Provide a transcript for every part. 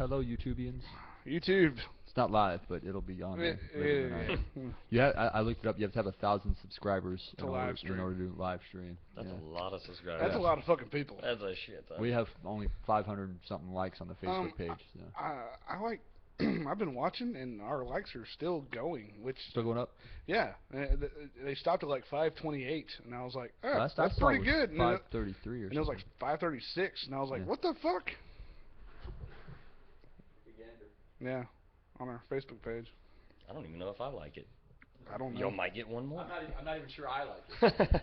hello, YouTubians. YouTube. It's not live, but it'll be on there. I looked it up. You have to have 1,000 subscribers in order to do live stream. That's a lot of subscribers. That's a lot of fucking people. That's a shit ton. We have only 500 something likes on the Facebook page. So. I like. I've been watching, and our likes are still going. Still going up? Yeah, they stopped at like 528, and I was like, oh, that's saw pretty good. 533 or something. And it was like 536, and I was like, what the fuck? Yeah, on our Facebook page. I don't even know if I like it. I don't know. Y'all might get one more. I'm not even sure I like it.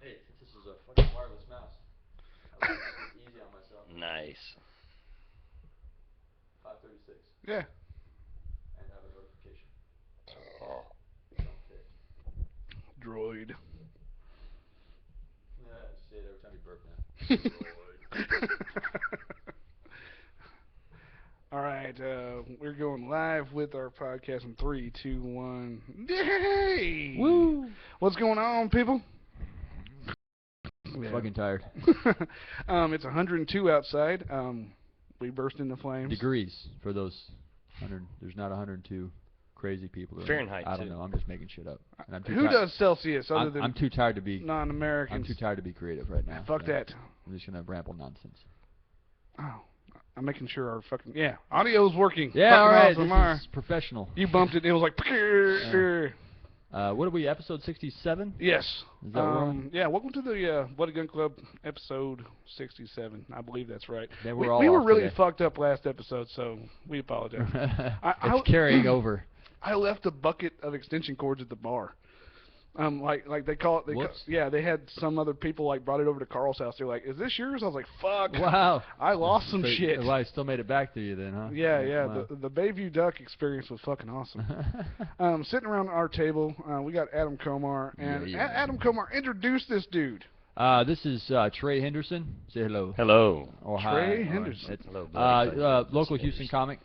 Hey, this is a fucking wireless mouse. I like to be easy on myself. Nice. 536. Yeah. And have a notification. Oh. Droid. Yeah, just say it every time you burp now. Droid. All right, we're going live with our podcast in 3, 2, 1. Yay! Woo! What's going on, people? I'm fucking tired. It's 102 outside. We burst into flames. Degrees for those 100. There's not 102 crazy people. Fahrenheit. I don't know. I'm just making shit up. And I'm Who does Celsius other than I'm too tired to be non-Americans? I'm too tired to be creative right now. Fuck that. I'm just gonna ramble nonsense. Oh. I'm making sure our fucking audio's working. Yeah, all right. Awesome. This is professional. You bumped it. It was like. What are we? Episode 67. Yes. Is that right? Yeah. Welcome to the What a Gun Club episode 67. I believe that's right. Yeah, we all were really today. fucked up last episode, so we apologize. It's carrying over. I left a bucket of extension cords at the bar. Like they call it. They had some other people like brought it over to Carl's house. They're like, "Is this yours?" I was like, "Fuck." Wow. I lost some so, shit. Well, I still made it back to you then, huh? Yeah. Wow. The Bayview Duck experience was fucking awesome. Sitting around our table, we got Adam Komar, and Adam Komar, introduce this dude. This is Trey Henderson. Say hello. Hello. Or Trey hi. Henderson. Hello. Local Houston comic.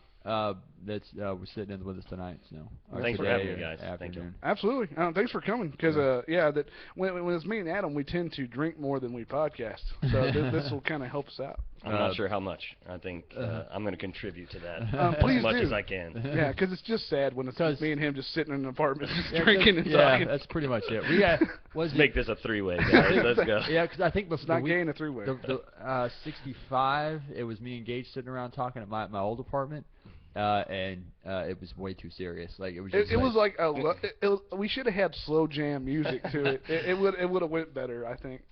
That's we're sitting in with us tonight. So thanks for having me, guys. Thank you. Absolutely. Thanks for coming. Because that when it's me and Adam, we tend to drink more than we podcast. So this will kind of help us out. I'm not sure how much. I think I'm going to contribute to that please as much do. as I can. Yeah, because it's just sad when it's me and him just sitting in an apartment just drinking and yeah, talking. That's pretty much it. Let's make this a three-way, guys. Let's go. Yeah, because I think it's not gay in a three-way. The 65, it was me and Gage sitting around talking at my old apartment. And it was way too serious. Like it was. Just it was like we should have had slow jam music to it. It would have went better, I think.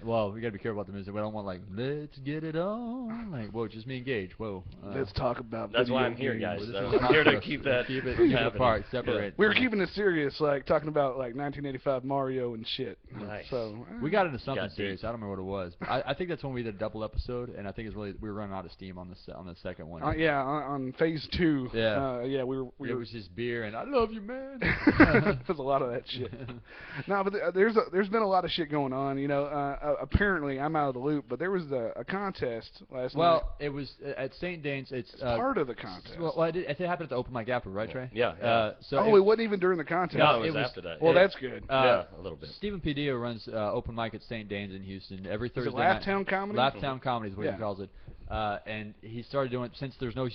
Well, we gotta be careful about the music. We don't want like let's get it on. Like whoa, just me and Gage. Whoa. Let's talk about. That's why I'm here, guys. I'm here to keep it apart, separate. We were keeping it serious, like talking about like 1985 Mario and shit. Nice. So we got into something serious. I don't remember what it was. But I think that's when we did a double episode, and I think we were running out of steam on the second one. On phase 2. Yeah. It was just beer and I love you, man. There's a lot of that shit. No, but there's been a lot of shit going on. You know, apparently I'm out of the loop, but there was a contest last night. Well, it was at St. Dane's. It's part of the contest. Well, it happened at the open mic after, right, Trey? Yeah. It wasn't even during the contest. No, it was after that. Well, that's good. Yeah, a little bit. Stephen P. Dio runs open mic at St. Dane's in Houston every Thursday. Is it Laugh Town Comedy? Laugh Town Comedy is what he calls it. And he started doing it since there's no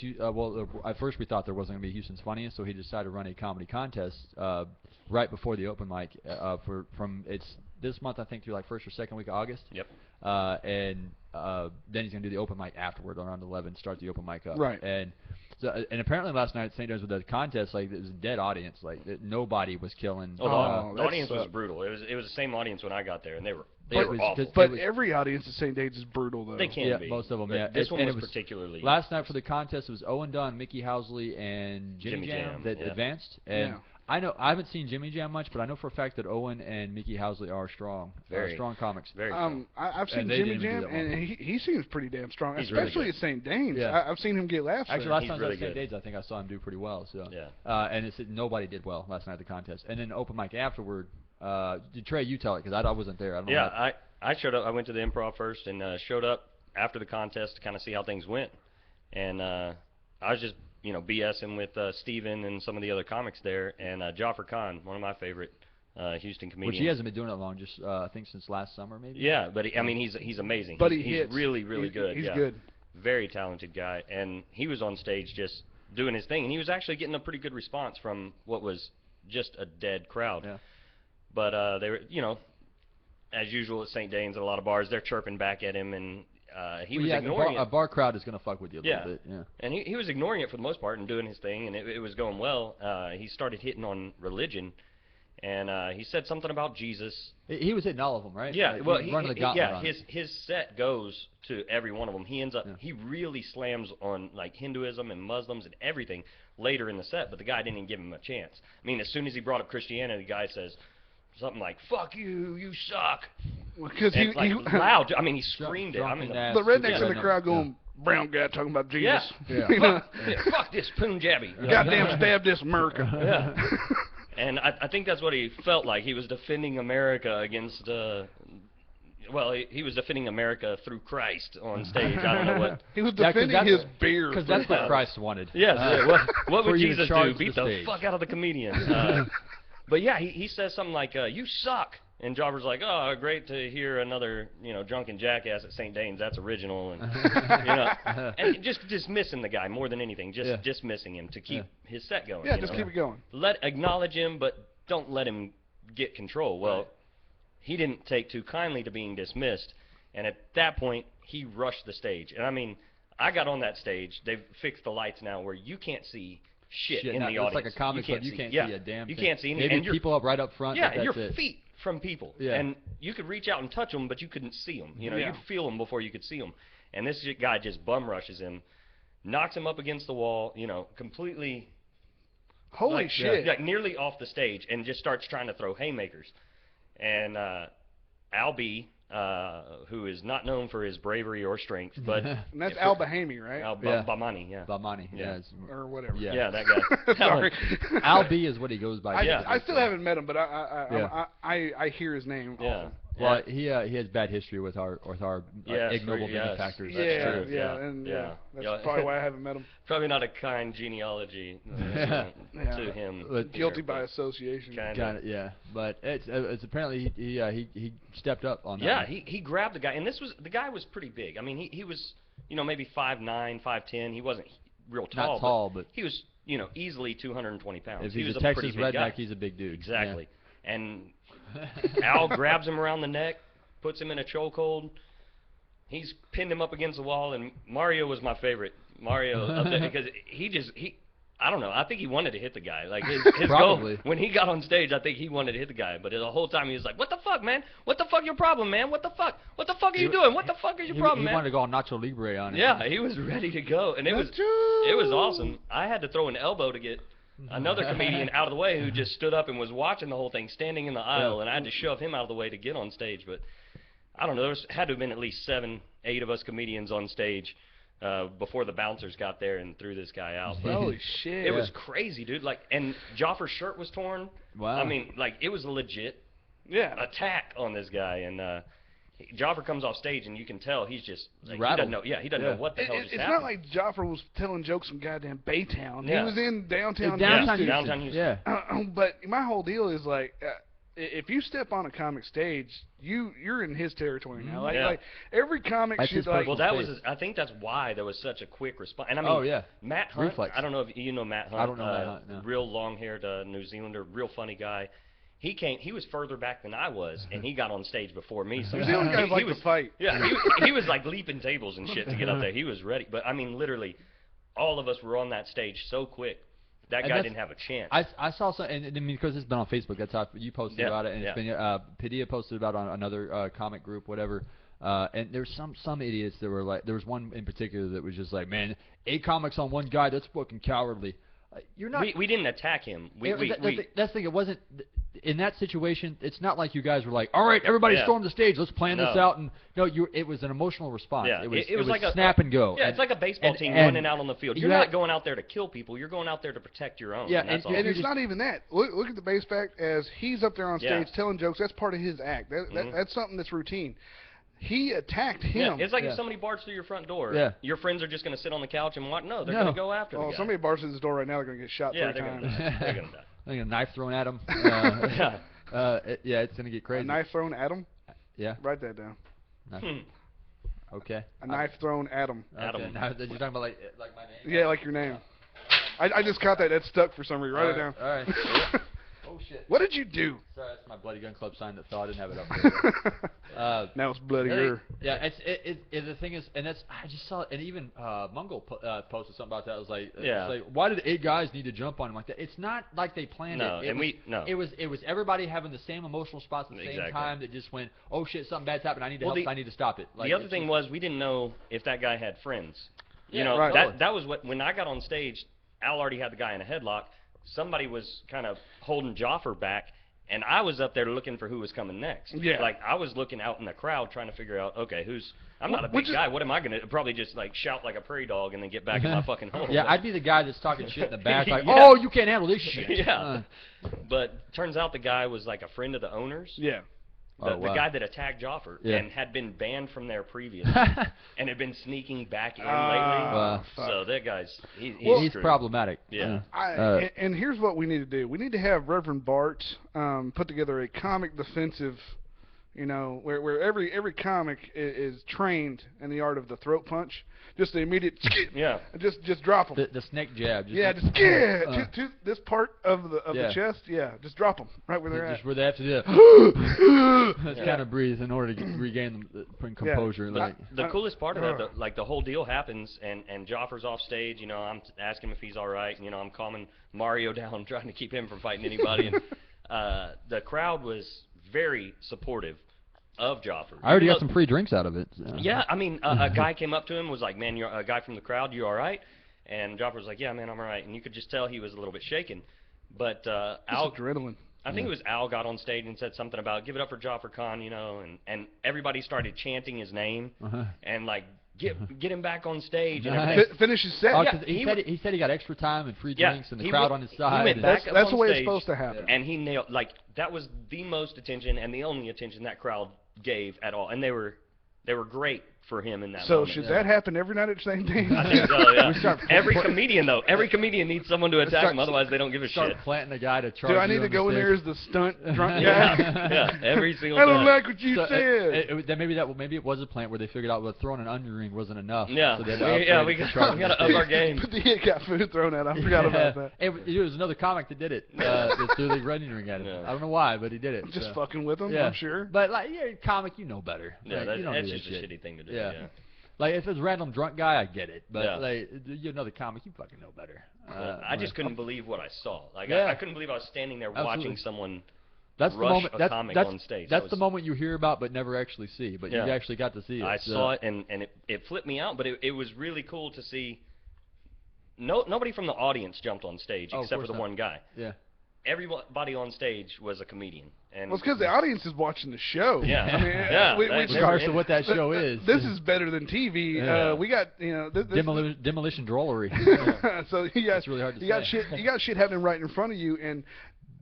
at first we thought there wasn't going to be Houston's Funniest, so he decided to run a comedy contest right before the open mic from this month, I think, through like first or second week of August. Yep. And then he's going to do the open mic afterward around 11, start the open mic up. Right. And apparently last night at St. John's with the contest, like it was a dead audience, like nobody was killing. The audience was brutal. It was the same audience when I got there, and they were awful. But every audience at St. Dane's is brutal, though. They can be. Most of them. But this one was particularly. Last night for the contest, it was Owen Dunn, Mickey Housley, and Jimmy Jam that advanced. And I haven't seen Jimmy Jam much, but I know for a fact that Owen and Mickey Housley are strong, strong comics. Very strong. I've seen Jimmy Jam, and he seems pretty damn strong, He's especially really at St. Dane's. Yeah. I've seen him get laughs. Actually, last time I was really at St. Dane's, I think I saw him do pretty well. So yeah. And nobody did well last night at the contest. And then open mic afterward. Trey, you tell it because I wasn't there. I don't know. I showed up. I went to the Improv first and showed up after the contest to kind of see how things went. And I was just BSing with Steven and some of the other comics there, and Jafar Khan, one of my favorite Houston comedians. Which he hasn't been doing it long, just I think since last summer maybe. Yeah, but he's amazing. But he's really, really good. He's yeah. good. very talented guy, and he was on stage just doing his thing, and he was actually getting a pretty good response from what was just a dead crowd. Yeah. But they were, you know, as usual at St. Dane's and a lot of bars, they're chirping back at him, and he was ignoring it. A bar crowd is going to fuck with you a little bit. Yeah. And he was ignoring it for the most part and doing his thing, and it was going well. He started hitting on religion, and he said something about Jesus. He was hitting all of them, right? Yeah, well, his set goes to every one of them. He ends up, he really slams on like Hinduism and Muslims and everything later in the set, but the guy didn't even give him a chance. I mean, as soon as he brought up Christianity, the guy says something like, "Fuck you, you suck." Because he loud. I mean, he screamed it. I mean, the rednecks in the crowd going, "Brown guy talking about Jesus." Yeah. You know? Fuck this Punjabi. Goddamn stab this America. Yeah. And I think that's what he felt like. He was defending America against, he was defending America through Christ on stage. I don't know what. He was defending his beer. Because that's what Christ wanted. Yes. What would Jesus do? Beat the stage. fuck out of the comedian. But yeah, he says something like, "You suck." And Jobber's like, "Oh, great to hear another, drunken jackass at St. Dane's. That's original." And, and just dismissing the guy more than anything. Just dismissing him to keep his set going. Yeah, just keep it going. Acknowledge him, but don't let him get control. Well, he didn't take too kindly to being dismissed. And at that point, he rushed the stage. And I mean, I got on that stage. They've fixed the lights now where you can't see shit in the audience. It's like a comic club. You can't see a damn thing. You can't see anything. Maybe people up right up front. Yeah, and your feet from people. Yeah. And you could reach out and touch them, but you couldn't see them. You'd feel them before you could see them. And this guy just bum rushes him, knocks him up against the wall, completely. Holy shit. Like nearly off the stage, and just starts trying to throw haymakers. And Al B., who is not known for his bravery or strength, but and that's Al Bahami, right? Bamani, yeah. Bamani, yeah. Or whatever. Yeah, that guy. Sorry. Al B is what he goes by. I still haven't met him, but I hear his name often. Well, he has bad history with our ignoble benefactors. That's probably why I haven't met him. Probably not a kind genealogy to him. Guilty by association. Kinda, yeah. But it's apparently he stepped up on that. Yeah, he grabbed the guy, and the guy was pretty big. I mean, he was maybe 5'9", 5'10". He wasn't real tall. Not tall, but he was easily 220 pounds. If he's a Texas pretty big redneck, guy. He's a big dude. Exactly. Yeah. And Al grabs him around the neck, puts him in a chokehold. He's pinned him up against the wall, and Mario was my favorite. Mario up there because I don't know. I think he wanted to hit the guy. Like his goal when he got on stage, I think he wanted to hit the guy. But the whole time he was like, "What the fuck, man? What the fuck your problem, man? What the fuck? What the fuck are you doing? What the fuck is your problem, man?" He wanted to go on Nacho Libre on it. Yeah, he was ready to go, and it was awesome. I had to throw an elbow to get another comedian out of the way who just stood up and was watching the whole thing, standing in the aisle, and I had to shove him out of the way to get on stage. But I don't know. There had to have been at least 7, 8 of us comedians on stage before the bouncers got there and threw this guy out. Holy shit! It was crazy, dude. Like, and Joffer's shirt was torn. Wow. I mean, like, it was a legit attack on this guy, and Joffer comes off stage, and you can tell he's just like, he doesn't know. Yeah, he doesn't know what the hell just happened. It's not like Joffer was telling jokes from goddamn Baytown. Yeah. He was in downtown Houston. Yeah. But my whole deal is like, if you step on a comic stage, you're in his territory now. Like every comic should like. Well, I think that's why there was such a quick response. And I mean, Matt Hunt. Reflex. I don't know if you know Matt Hunt. I don't know Matt Hunt. No. Real long-haired New Zealander, real funny guy. He was further back than I was, and he got on stage before me. So New Zealand guys like to fight. Yeah, he was like leaping tables and shit to get up there. He was ready. But I mean, literally, all of us were on that stage so quick. That guy didn't have a chance. I saw some, and I mean, because it's been on Facebook. That's how you posted about it, and it's been Padilla posted about it on another comic group, whatever. And there's some idiots that were like, there was one in particular that was just like, man, 8 comics on one guy, that's fucking cowardly. You're not. We didn't attack him. That's the thing. It wasn't in that situation. It's not like you guys were like, all right, everybody storm the stage. Let's plan this out. And no, it was an emotional response. Yeah. It was like a snap and go. Yeah, it's like a baseball team running out on the field. You're not going out there to kill people. You're going out there to protect your own. Yeah, and it's not even that. Look at the base fact as he's up there on stage telling jokes. That's part of his act. That's something that's routine. He attacked him. Yeah, it's like if somebody barges through your front door, your friends are just going to sit on the couch and watch. No, they're going to go after the guy. Somebody barges through this door right now, they're going to get shot 3 times. They're going to die. I think a knife thrown at him. It's going to get crazy. A knife thrown at him? Yeah. Write that down. Okay. A knife thrown at him. Adam. Okay. Now, you're talking about like my name? Yeah, like your name. I just caught that. That stuck for some reason. Write it down. All right. Oh shit. What did you do? Sorry, that's my Bloody Gun Club sign that fell. I didn't have it up there. Now it's bloodier. Yeah, the thing is, and that's I just saw it, and even Mungo posted something about that. I was like, Yeah. it's like, why did 8 guys need to jump on him like that? It's not like they planned No, it. no. It was everybody having the same emotional spots at the same time that just went, oh shit, something bad's happened. I need to help. I need to stop it. Like, the other thing was we didn't know if that guy had friends. You Yeah, know, right. that was what when I got on stage, Al already had the guy in a headlock. Somebody was kind of holding Joffer back, and I was up there looking for who was coming next. Yeah. Like I was looking out in the crowd trying to figure out, okay, I'm not a big guy. What am I gonna probably just like shout like a prairie dog and then get back in my fucking hole? Yeah, I'd be the guy that's talking shit in the back, like, Yeah. oh, you can't handle this shit. Yeah. But turns out the guy was like a friend of the owners. Yeah. The guy that attacked Joffer and had been banned from there previously and had been sneaking back in lately. Wow. So that guy's he's screwed. problematic. Yeah. And here's what we need to do. We need to have Reverend Bart put together a comic defensive, you know, where every comic is trained in the art of the throat punch. Just the immediate Yeah. Just drop them. The snake jab. To this part of the chest. Yeah, just drop them right where they're just at. where they have to do Let's kind of breathe in order to regain the composure. Yeah. Like The coolest part of that, like the whole deal happens, and Joffer's off stage. You know, I'm asking him if he's all right. You know, I'm calming Mario down, trying to keep him from fighting anybody. And the crowd was very supportive of Joffer. I already got some free drinks out of it. So. Yeah, I mean, a guy came up to him, was like, "Man, you're a guy from the crowd. You all right?" And Joffer was like, "Yeah, man, I'm all right." And you could just tell he was a little bit shaken. But Al, adrenaline. I think it was Al got on stage and said something about "Give it up for Joffer Khan," you know, and everybody started chanting his name and like get him back on stage. And everything. Finish his set. Oh, he said he got extra time and free drinks and the crowd on his side. He went back up that's on the way stage, it's supposed to happen. And he nailed that was the most attention and the only attention that crowd gave at all, and they were great for him in that So moment. should that happen every night at the same time? I think so, yeah. Every comedian needs someone to attack him, otherwise they don't give a Start shit. planting a guy to charge. Do I need to go in there as the stunt drunk guy? Yeah, every single I don't time. like what you So said. then maybe it was a plant where they figured out well throwing an onion ring wasn't enough. Yeah, so they we got to up our game. But he got food thrown at him. I forgot about that. It was another comic that did it. That threw the onion ring at him. Yeah. I don't know why, but he did it. Just so. fucking with him, Yeah. I'm sure. But like, comic, you know better. Yeah, Like, you don't that's do just that a shit. shitty thing to do. Yeah. Yeah. Like if it's a random drunk guy, I get it. But Yeah. like you're another comic, you fucking know better. I just couldn't believe what I saw. Like Yeah. I couldn't believe I was standing there watching someone That's the rush moment. a comic on stage. That's the moment you hear about but never actually see. But Yeah. you actually got to see it. I saw it and it flipped me out. But it was really cool to see. Nobody from the audience jumped on stage Oh, of except for course the not. one guy. Yeah. Everybody on stage was a comedian. And Well, it's because the audience is watching the show. Yeah. I mean, Yeah, Regardless of what that show is. This is better than TV. Yeah. We got this Demolition drollery. so you got It's really hard to you got say. shit you got shit happening right in front of you, and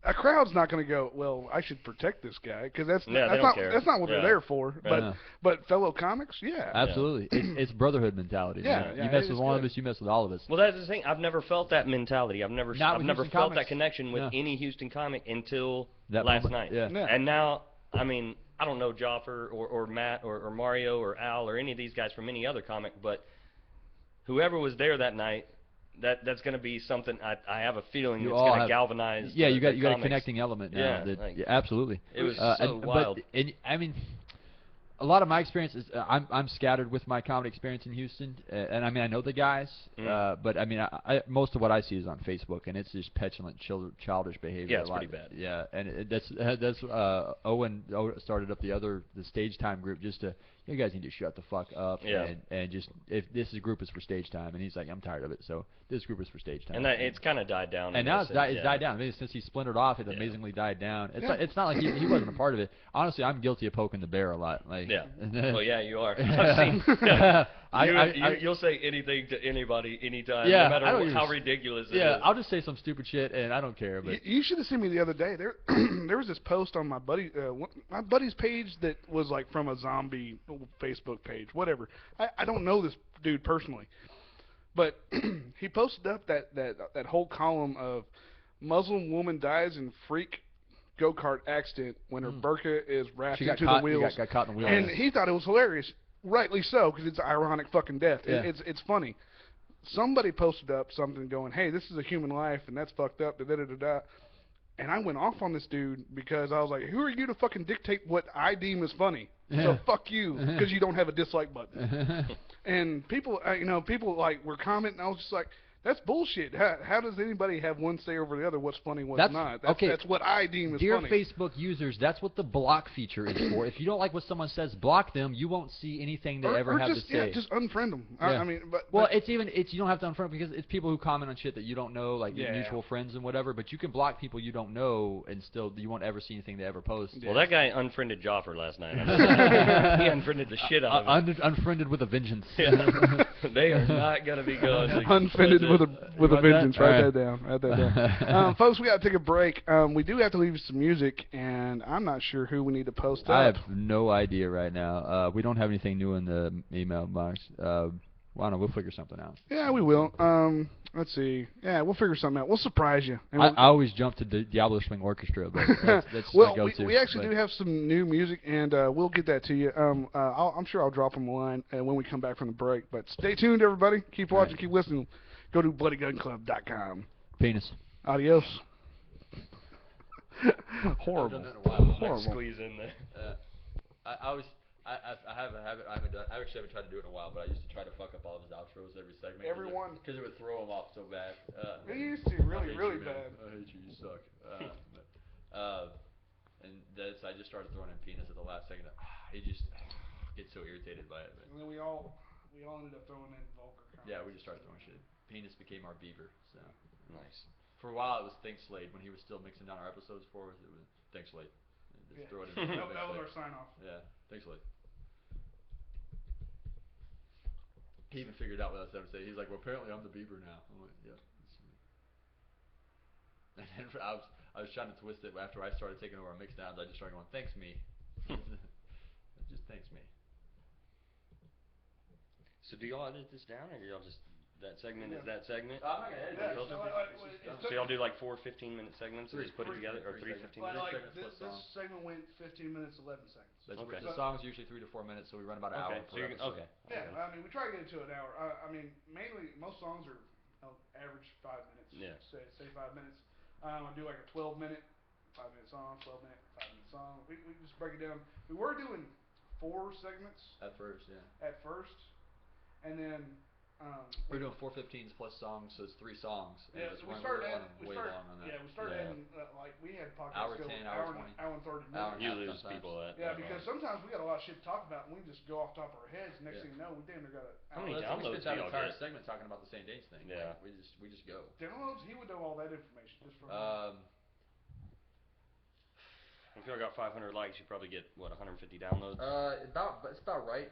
a crowd's not going to go, well, I should protect this guy because that's Yeah, they don't not care. that's not what Yeah. they're there for. Yeah. But fellow comics, yeah. Absolutely. It's brotherhood mentality. Yeah, man. yeah, You it mess is with one of good. us, you mess with all of us. Well, that's the thing. I've never felt that mentality. I've never Not with felt Houston comics. that connection with Yeah. any Houston comic until That last moment, night. yeah. Yeah. And now, I mean, I don't know Joffer or Matt or Mario or Al or any of these guys from any other comic, but whoever was there that night, that's going to be something I have a feeling it's going to galvanize. Yeah, the, you got the a comics. connecting element now. Yeah, that, like- yeah, absolutely. It was so wild. But I mean, a lot of my experience is I'm scattered with my comedy experience in Houston, and I mean I know the guys, but I mean I most of what I see is on Facebook, and it's just petulant, childish behavior. Yeah, it's pretty bad. Yeah, and that's Owen started up the stage time group just to. You guys need to shut the fuck up and just if this group is for stage time, and he's like, I'm tired of it, so this group is for stage time. And it's kind of died down. And now it's died down. I mean, since he splintered off, it amazingly died down. It's not like he wasn't a part of it. Honestly, I'm guilty of poking the bear a lot. Like, Yeah. Well, yeah, you are. I've seen. Yeah. You'll say anything to anybody, anytime, Yeah, no I don't matter how even- ridiculous it yeah, is. I'll just say some stupid shit, and I don't care. But You should have seen me the other day. There, there was this post on my buddy's page that was like from a zombie Facebook page, whatever. I don't know this dude personally, but he posted up that whole column of Muslim woman dies in freak go-kart accident when her burqa is wrapped she got into caught. the wheels. Got caught in the wheels. And he thought it was hilarious. rightly so, because it's an ironic fucking death. Yeah. It's funny. Somebody posted up something going, hey, this is a human life, and that's fucked up, da-da-da-da-da. And I went off on this dude because I was like, who are you to fucking dictate what I deem as funny? So fuck you, because you don't have a dislike button. And people, people like were commenting, and I was just like, that's bullshit. How does anybody have one say over the other what's funny, what's not? That's what I deem as Dear funny. Facebook users, that's what the block feature is for. If you don't like what someone says, block them. You won't see anything they ever have just, to say. Yeah, just unfriend them. Yeah. I mean, well, but it's you don't have to unfriend because it's people who comment on shit that you don't know, like your mutual friends and whatever. But you can block people you don't know, and still you won't ever see anything they ever post. Well, that guy unfriended Joffer last night. He unfriended the shit out of him. Unfriended with a vengeance. Yeah. They are not gonna be good. Unfriended with a vengeance. Write Right. that down. Write that down. Folks, we got to take a break. We do have to leave some music, and I'm not sure who we need to post I up. have no idea right now. We don't have anything new in the email box. Well, I don't know. We'll figure something out. Yeah, we will. Let's see. Yeah, we'll figure something out. We'll surprise you. And I always jump to the Diablo Swing Orchestra, but that's well, my go-to. we actually do have some new music, and we'll get that to you. I'm sure I'll drop them a line when we come back from the break. But stay tuned, everybody. Keep watching, keep listening. Go to bloodygunclub.com. Penis. Adios. Horrible. Horrible. Squeeze in there. I have a habit. I actually haven't tried to do it in a while, but I used to try to fuck up all of his outros every segment. Everyone. Because it would throw him off so bad. It used to really, really bad. I hate you. You suck. And I just started throwing in penis at the last second. He just gets so irritated by it. But. And then we all ended up throwing in vulgar comments. Yeah, we just started throwing shit. Penis became our beaver. So Nice. for a while it was Think Slade when he was still mixing down our episodes for us. It was Think Slade. Just throw it in. That was our sign off. Yeah, Think Slade. He even figured out what I was going to say. He's like, well, apparently I'm the beaver now. I'm like, yeah. And then I was trying to twist it after I started taking over our mix downs. I just started going, thanks me. Just thanks me. So do y'all edit this down, or do y'all just that segment is that segment? I'm not going to edit it. So y'all do like 4 15-minute segments and just put it together, or 3 15-minute? This segment went 15 minutes, 11 seconds. Okay. The song's usually 3 to 4 minutes, so we run about an hour. Okay. Yeah, I mean, we try to get it to an hour. I mean, mainly, most songs are average 5 minutes. Yeah. Say 5 minutes. I do like a 12-minute, 5-minute song, 12-minute, 5-minute song. We just break it down. We were doing 4 segments. At first, yeah. And then we're doing 4 15s plus songs, so it's 3 songs. Yeah, so we started adding way long on that. Yeah, we started adding like we had podcasts hour go 10, hour hour 20, hour and 30 minutes. You lose people that. Yeah, because sometimes we got a lot of shit to talk about, and we just go off the top of our heads. Next thing you know, we damn near got a. How many We downloads spent do that y'all entire get? segment talking about the St. Danes thing. Yeah. Like, we just go. Downloads, he would know all that information just from. If y'all got 500 likes, you probably get what 150 downloads. It's about right.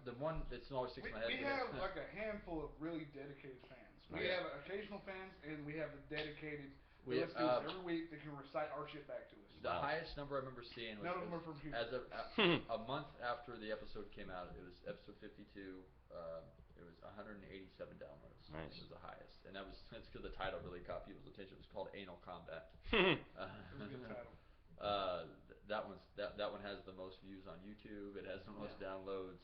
The one that's always sticks in my head. We have like a handful of really dedicated fans. We have occasional fans, and we have the dedicated. We listen to us every week. They can recite our shit back to us. The highest number I remember seeing was none of them are from Houston. as a month after the episode came out. It was episode 52. It was 187 downloads. Nice. It was the highest, and that's because the title really caught people's attention. It was called Anal Combat. It was a good title. That one has the most views on YouTube. It has the most downloads.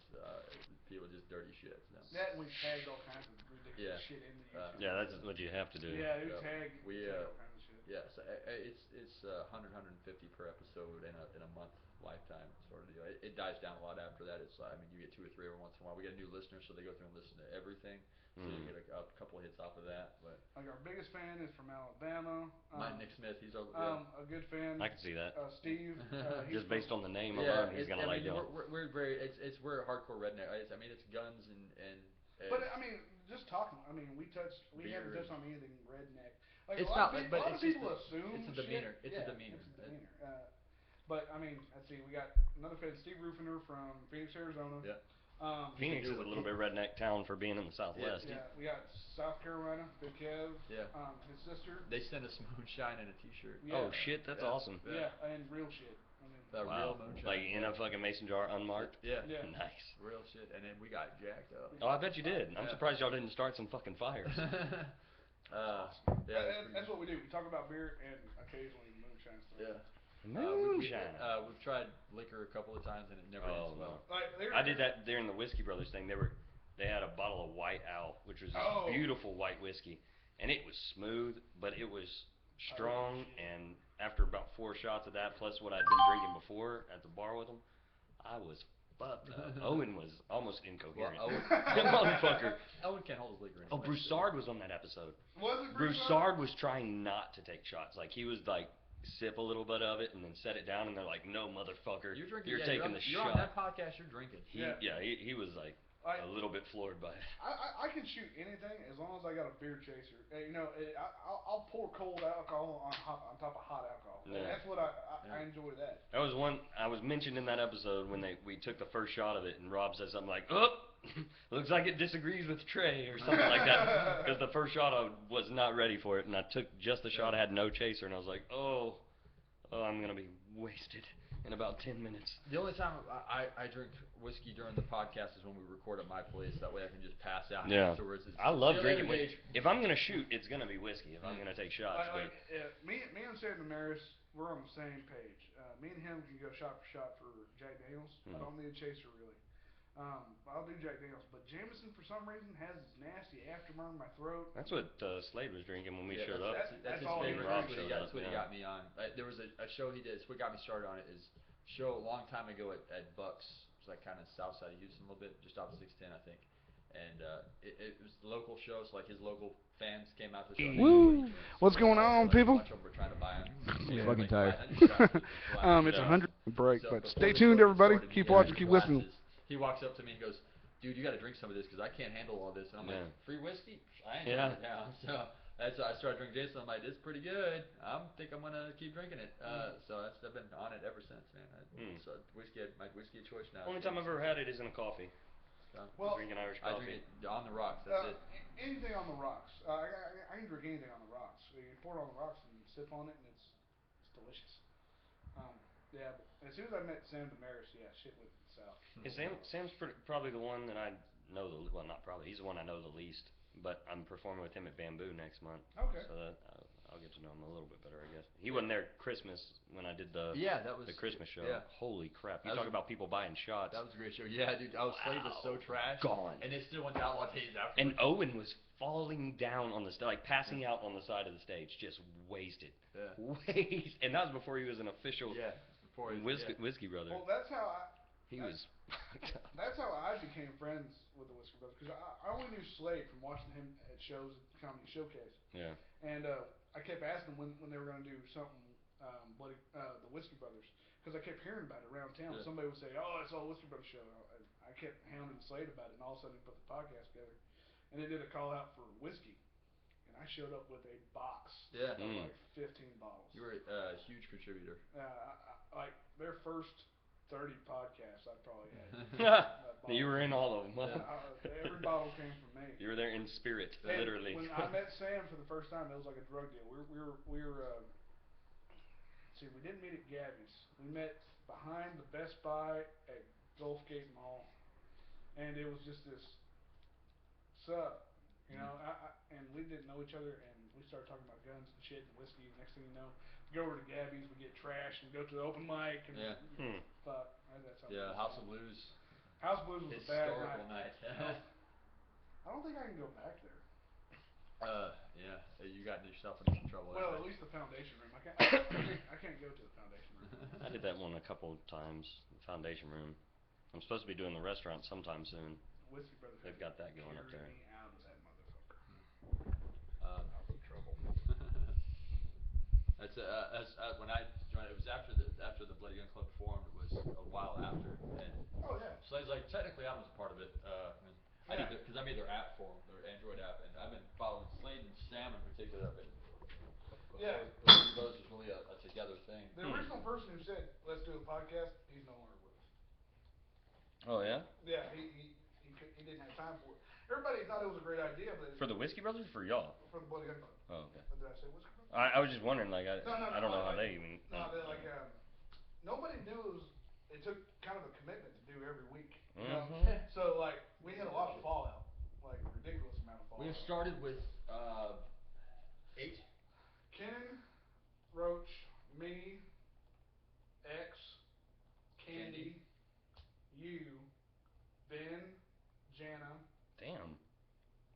People just dirty shit. No. That and we tagged all kinds of ridiculous shit into YouTube. Yeah, that's what you have to do. Yeah, we tag all kinds of shit. Yeah, so it's 100, 150 per episode in a month lifetime sort of deal. It dies down a lot after that. It's I mean you get 2 or 3 every once in a while. We get new listeners, so they go through and listen to everything. So you get a couple of hits off of that. But like our biggest fan is from Alabama. Nick Smith, he's a good fan. I can see that. Steve, just based on the name alone, he's gonna like it. We're very we're hardcore redneck. I mean it's guns and but I mean just talking. I mean we haven't touched on anything redneck. Like, it's not, but a lot of people assume it's a demeanor. It's a demeanor. But I mean, let's see. We got another fan, Steve Rufiner from Phoenix, Arizona. Yeah. Phoenix is a little bit redneck town for being in the Southwest. Yeah, we got South Carolina, Big Kev. Yeah. His sister. They send us moonshine and a T-shirt. Yeah. Oh shit, that's awesome. Yeah, and real shit. I mean, real moonshine. Like in a fucking mason jar, unmarked. Yeah. Nice. Real shit, and then we got jacked up. Oh, I bet you did. I'm surprised y'all didn't start some fucking fires. That's what we do. We talk about beer and occasionally moonshine stuff. Yeah. Moonshine. We've tried liquor a couple of times and it never ends well. I did that during the Whiskey Brothers thing. They had a bottle of White Owl, which was this beautiful white whiskey, and it was smooth, but it was strong. And after about 4 shots of that, plus what I'd been drinking before at the bar with them, I was fucked up. Owen was almost incoherent. Motherfucker. Owen can't hold his liquor in. Oh, Broussard was on that episode. Was it Broussard was trying not to take shots. Like, he was like, sip a little bit of it and then set it down, and they're like, no, motherfucker, you're taking the you're shot. On that podcast, you're drinking. He was like a little bit floored by it. I can shoot anything as long as I got a beer chaser. You know, I'll pour cold alcohol on top of hot alcohol. Yeah. That's what I enjoy that. That was one I was mentioned in that episode when we took the first shot of it, and Rob said something like, "Oh, looks like it disagrees with Trey," or something like that. Because the first shot I was not ready for it, and I took just the shot. I had no chaser, and I was like, oh, I'm gonna be wasted in about 10 minutes. The only time I drink whiskey during the podcast is when we record at my place. That way I can just pass out afterwards. I love drinking whiskey. If I'm gonna shoot, it's gonna be whiskey. If I'm gonna take shots, me and Sam Damaris, we're on the same page. Me and him can go shot for shot for Jack Daniels. I don't need a chaser really. I'll do Jack Daniels, but Jameson for some reason has this nasty afterburn in my throat. That's what Slade was drinking when we showed up. That's his favorite. That's what he got me on. There was a show he did. What got me started on it is show a long time ago at Bucks. It's like kind of south side of Houston a little bit, just off 610, I think. And it was the local show, so like his local fans came out to the show. Woo! What's going on, people? A bunch of them were trying to buy him. I'm fucking tired. It's 100 break, but stay tuned, everybody. Keep watching, keep listening. He walks up to me and goes, "Dude, you got to drink some of this because I can't handle all this." And I'm like, "Free whiskey? I ain't doing it now." So I started drinking Jason. I'm like, "This is pretty good. I think I'm gonna keep drinking it." So I've been on it ever since, man. So my whiskey of choice now. Only time I've ever had it is in a coffee. Drinking Irish coffee. I drink it on the rocks. That's it. Anything on the rocks. I can drink anything on the rocks. You pour it on the rocks and sip on it, and it's delicious. Yeah, but as soon as I met Sam Damaris, shit went south. Sam's probably the one that I know not probably. He's the one I know the least. But I'm performing with him at Bamboo next month. Okay. So I'll get to know him a little bit better, I guess. He wasn't there Christmas when I did the Christmas show. Yeah. Holy crap! You talk about people buying shots. That was a great show. Yeah, dude. Slade was so trash. Gone. And they still went to Outlaw Days after. And Owen was falling down on the stage, like passing out on the side of the stage, just wasted. Yeah. And that was before he was an official. Yeah. Whiskey Brother. Well, that's how That's how I became friends with the Whiskey Brothers, because I only knew Slade from watching him at shows at the Comedy Showcase. Yeah. And I kept asking when they were going to do something, the Whiskey Brothers, because I kept hearing about it around town. Yeah. Somebody would say, "Oh, it's all Whiskey Brothers show." I kept hounding Slade about it, and all of a sudden he put the podcast together, and they did a call out for whiskey. I showed up with a box of like 15 bottles. You were a huge contributor. Like their first 30 podcasts, I probably had. You were in all of them. Every bottle came from me. You were there in spirit, and literally. When I met Sam for the first time, it was like a drug deal. We were we didn't meet at Gabby's. We met behind the Best Buy at Gulfgate Mall, and it was just this sup. You know, and we didn't know each other, and we started talking about guns and shit and whiskey. And next thing you know, we go over to Gabby's, we get trashed, and go to the open mic. And fuck, that's how. Yeah, House of Blues. House of Blues was a bad night. I don't think I can go back there. Yeah, you got yourself in some trouble. Well, at least the Foundation Room. I can't go to the Foundation Room. I did that one a couple of times. The Foundation Room. I'm supposed to be doing the restaurant sometime soon. Whiskey Brothers. They've got that going up there. That's when I joined. It was after the Bloody Gun Club formed. It was a while after. And Slade's like, technically I was a part of it. Because I made their app for them, their Android app, and I've been following Slade and Sam in particular. Those was really a together thing. The original person who said, "Let's do a podcast," he's no longer with us. Oh yeah. Yeah, he didn't have time for it. Everybody thought it was a great idea, but for the Whiskey Brothers, or for y'all? For the Bloody Gun Club. Oh, okay. Did I say Whiskey Brothers? I was just wondering, like, I don't know how they even. Nobody knew it took kind of a commitment to do every week. You know? Mm-hmm. So like we had a lot of fallout, like a ridiculous amount of fallout. We have started with 8. Ken, Roach, me, Candy, you, Ben, Jana. Damn.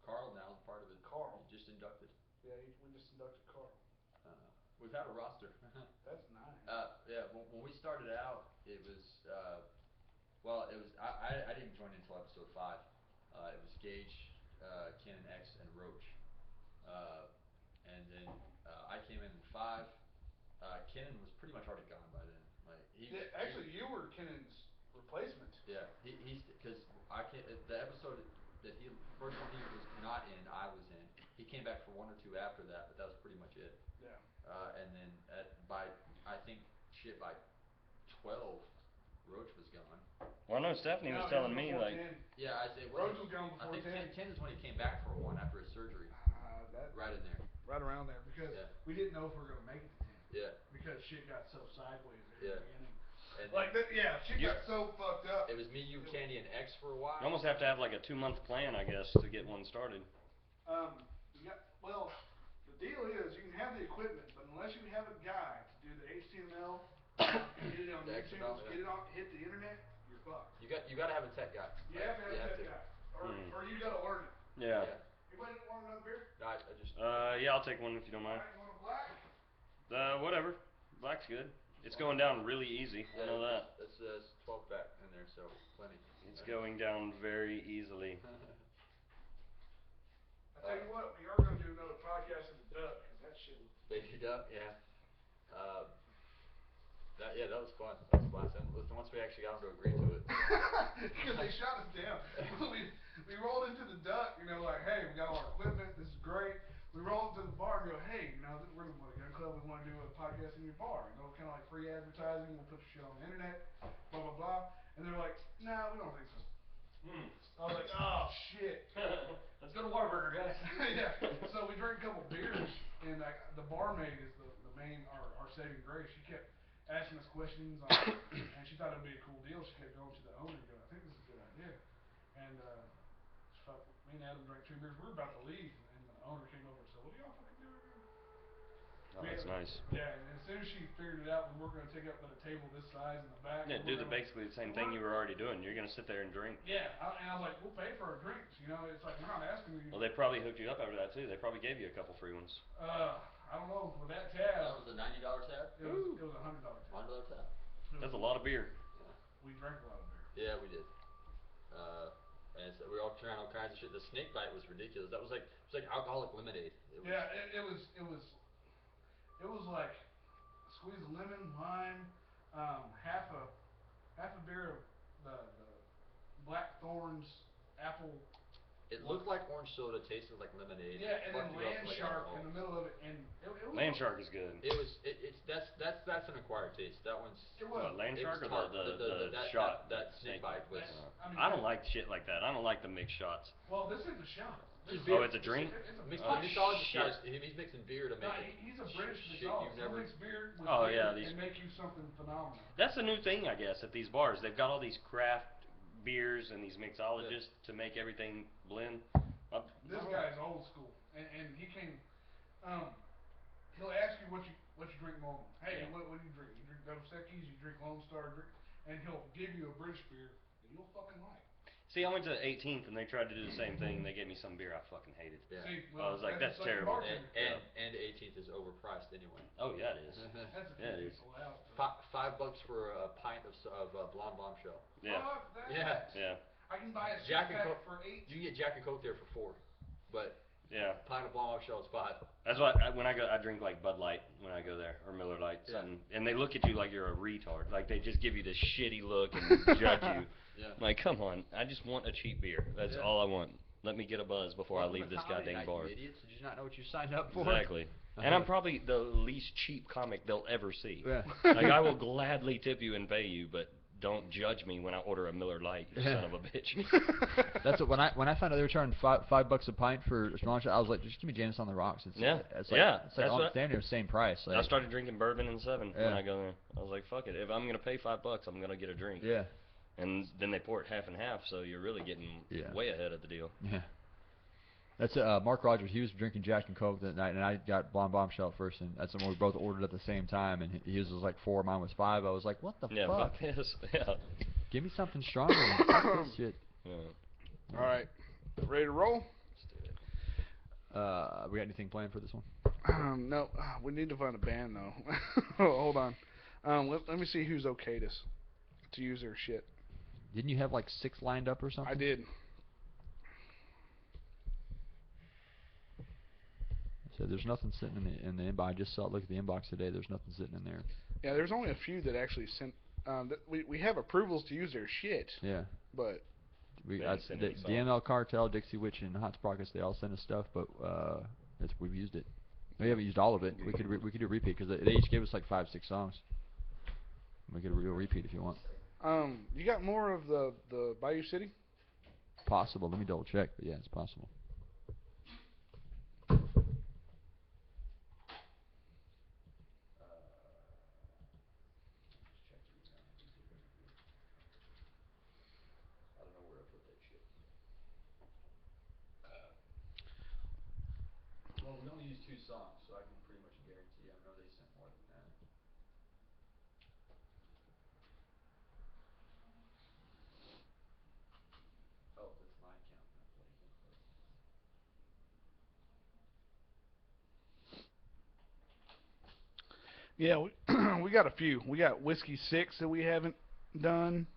Carl now is part of it. Carl. He just inducted. Yeah, we just inducted Carl. We've had a roster. That's nice. Yeah, when we started out, it was, I didn't join until episode 5. It was Gage, Canon X, and Roach. And then I came in 5. Kenan was pretty much already gone by then. Like actually, you were Kennan's replacement. Yeah, he's because the episode that he first one he was not in, I was in. He came back for 1 or 2 after that, but that was pretty much it. Yeah. And then by 12, Roach was gone. Well, I know Stephanie was telling me like. 10. Yeah, I say Roach was gone before I think 10. 10 is when he came back for 1 after his surgery. Right in there. Right around there because we didn't know if we were gonna make it to 10. Yeah. Because shit got so sideways there at the beginning. And shit got so fucked up. It was me, you, Candy, and X for a while. You almost have to have like a 2-month plan, I guess, to get one started. Well, the deal is you can have the equipment, but unless you have a guy to do the HTML, get it on YouTube, hit the internet, you're fucked. You got to have a tech guy. You have to have a tech guy, or you got to learn it. Yeah. Anybody want another beer? No, I just. Yeah, I'll take one if you don't mind. You want a black? Whatever. Black's good. It's going down really easy. I know that. It's 12 pack in there, so plenty. It's going down very easily. I tell you what, we are going to do another podcast of the duck, because that shit. Baby duck, yeah. That was fun. That was blast. And once we actually got them to agree to it. Because they shot us down. we rolled into the duck, like, hey, we got all our equipment. This is great. We rolled into the bar and go, hey, we're the Gun Club. We want to do a podcast in your bar. Kind of like free advertising. We'll put your shit on the internet. Blah blah blah. And they're like, nah, we don't think so. I was like, oh shit. Let's go to Whataburger, guys. Yeah. So we drank a couple beers, and the barmaid is the main our saving grace. She kept asking us questions, and she thought it'd be a cool deal. She kept going to the owner and going, I think this is a good idea. And me and Adam drank 2 beers. We were about to leave, and the owner came over and said, what do y'all fucking doing? Oh, that's nice. Yeah, and as soon as she figured it out, we weren't going to take up but a table this size in the back. Yeah, do basically the same thing you were already doing. You're going to sit there and drink. Yeah, and I was like, we'll pay for our drinks. It's like, we're not asking you. Well, they probably hooked you up after that, too. They probably gave you a couple free ones. I don't know. With that tab. That was a $90 tab? It was a $100 tab. $100 tab. That's a lot of beer. Yeah. We drank a lot of beer. Yeah, we did. And so we were all trying all kinds of shit. The snake bite was ridiculous. That was like alcoholic lemonade. It was like a squeeze of lemon, lime, half a beer of the Blackthorn's apple. It looked like orange soda, tasted like lemonade. Yeah, and then Land Shark in the middle of it, and it was Land Shark is good. That's an acquired taste. That one's. It was. Land Shark or the shot that snake bite was. I don't like shit like that. I don't like the mixed shots. Well, this is a shot. Oh, it's a drink? He's mixing beer to make it. He's a British shit you've never. He makes beer with beer and make you something phenomenal. That's the new thing, I guess, at these bars. They've got all these craft beers and these mixologists to make everything blend. This guy's old school, and he can. He'll ask you what you drink normally. Hey, what do you drink? You drink Dos Equis, you drink Lone Star, and he'll give you a British beer that you'll fucking like. See, I went to the 18th and they tried to do the same thing. They gave me some beer I fucking hated. Yeah. See, I was like, that's terrible. And 18th is overpriced anyway. Oh yeah, it is. Yeah, it is. $5 for a pint of blonde bombshell. Yeah. Yeah. I can buy a Jack and Coke for $8. You can get Jack and Coke there for $4, but yeah, pint of blonde bombshell is $5. That's why when I go, I drink like Bud Light when I go there or Miller Lite, and they look at you like you're a retard. Like they just give you this shitty look and judge you. Yeah. Like, come on, I just want a cheap beer. That's all I want. Let me get a buzz before I leave this goddamn bar. You idiots, did you not know what you signed up for? Exactly. And I'm probably the least cheap comic they'll ever see. Yeah. Like I will gladly tip you and pay you, but don't judge me when I order a Miller Lite, you son of a bitch. That's what, when I found out they were charging $5 a pint for a small shot, I was like, just give me Janus on the rocks. It's like the same price. Like, I started drinking bourbon in 7 when I go there. I was like, fuck it. If I'm gonna pay $5, I'm gonna get a drink. Yeah. And then they pour it half and half, so you're really getting way ahead of the deal. Yeah. That's Mark Rogers. He was drinking Jack and Coke that night, and I got Blonde Bombshell first, and that's when we both ordered at the same time. And his was like 4, mine was 5. I was like, what the fuck? Fuck this. Yeah. Give me something stronger than fuck this shit. Yeah. All right, ready to roll? Let's do it. We got anything planned for this one? No, we need to find a band though. Hold on. Let me see who's okayed us to use their shit. Didn't you have like 6 lined up or something? I did. So there's nothing sitting in the inbox. I just saw look at the inbox today. There's nothing sitting in there. Yeah, there's only a few that actually sent. We have approvals to use their shit. Yeah. But We They got didn't send the any songs. DML Cartel, Dixie Witch, and Hot Sprockets. They all sent us stuff, but we've used it. We haven't used all of it. We could do a repeat because they each gave us like 5, 6 songs. We could do a repeat if you want. You got more of the Bayou City? Possible. Let me double check. But yeah, it's possible. Well, we only used 2 songs, so I can pretty much guarantee. I know they sent more than that. Oh, that's my account. Yeah, we got a few. We got Whiskey 6 that we haven't done.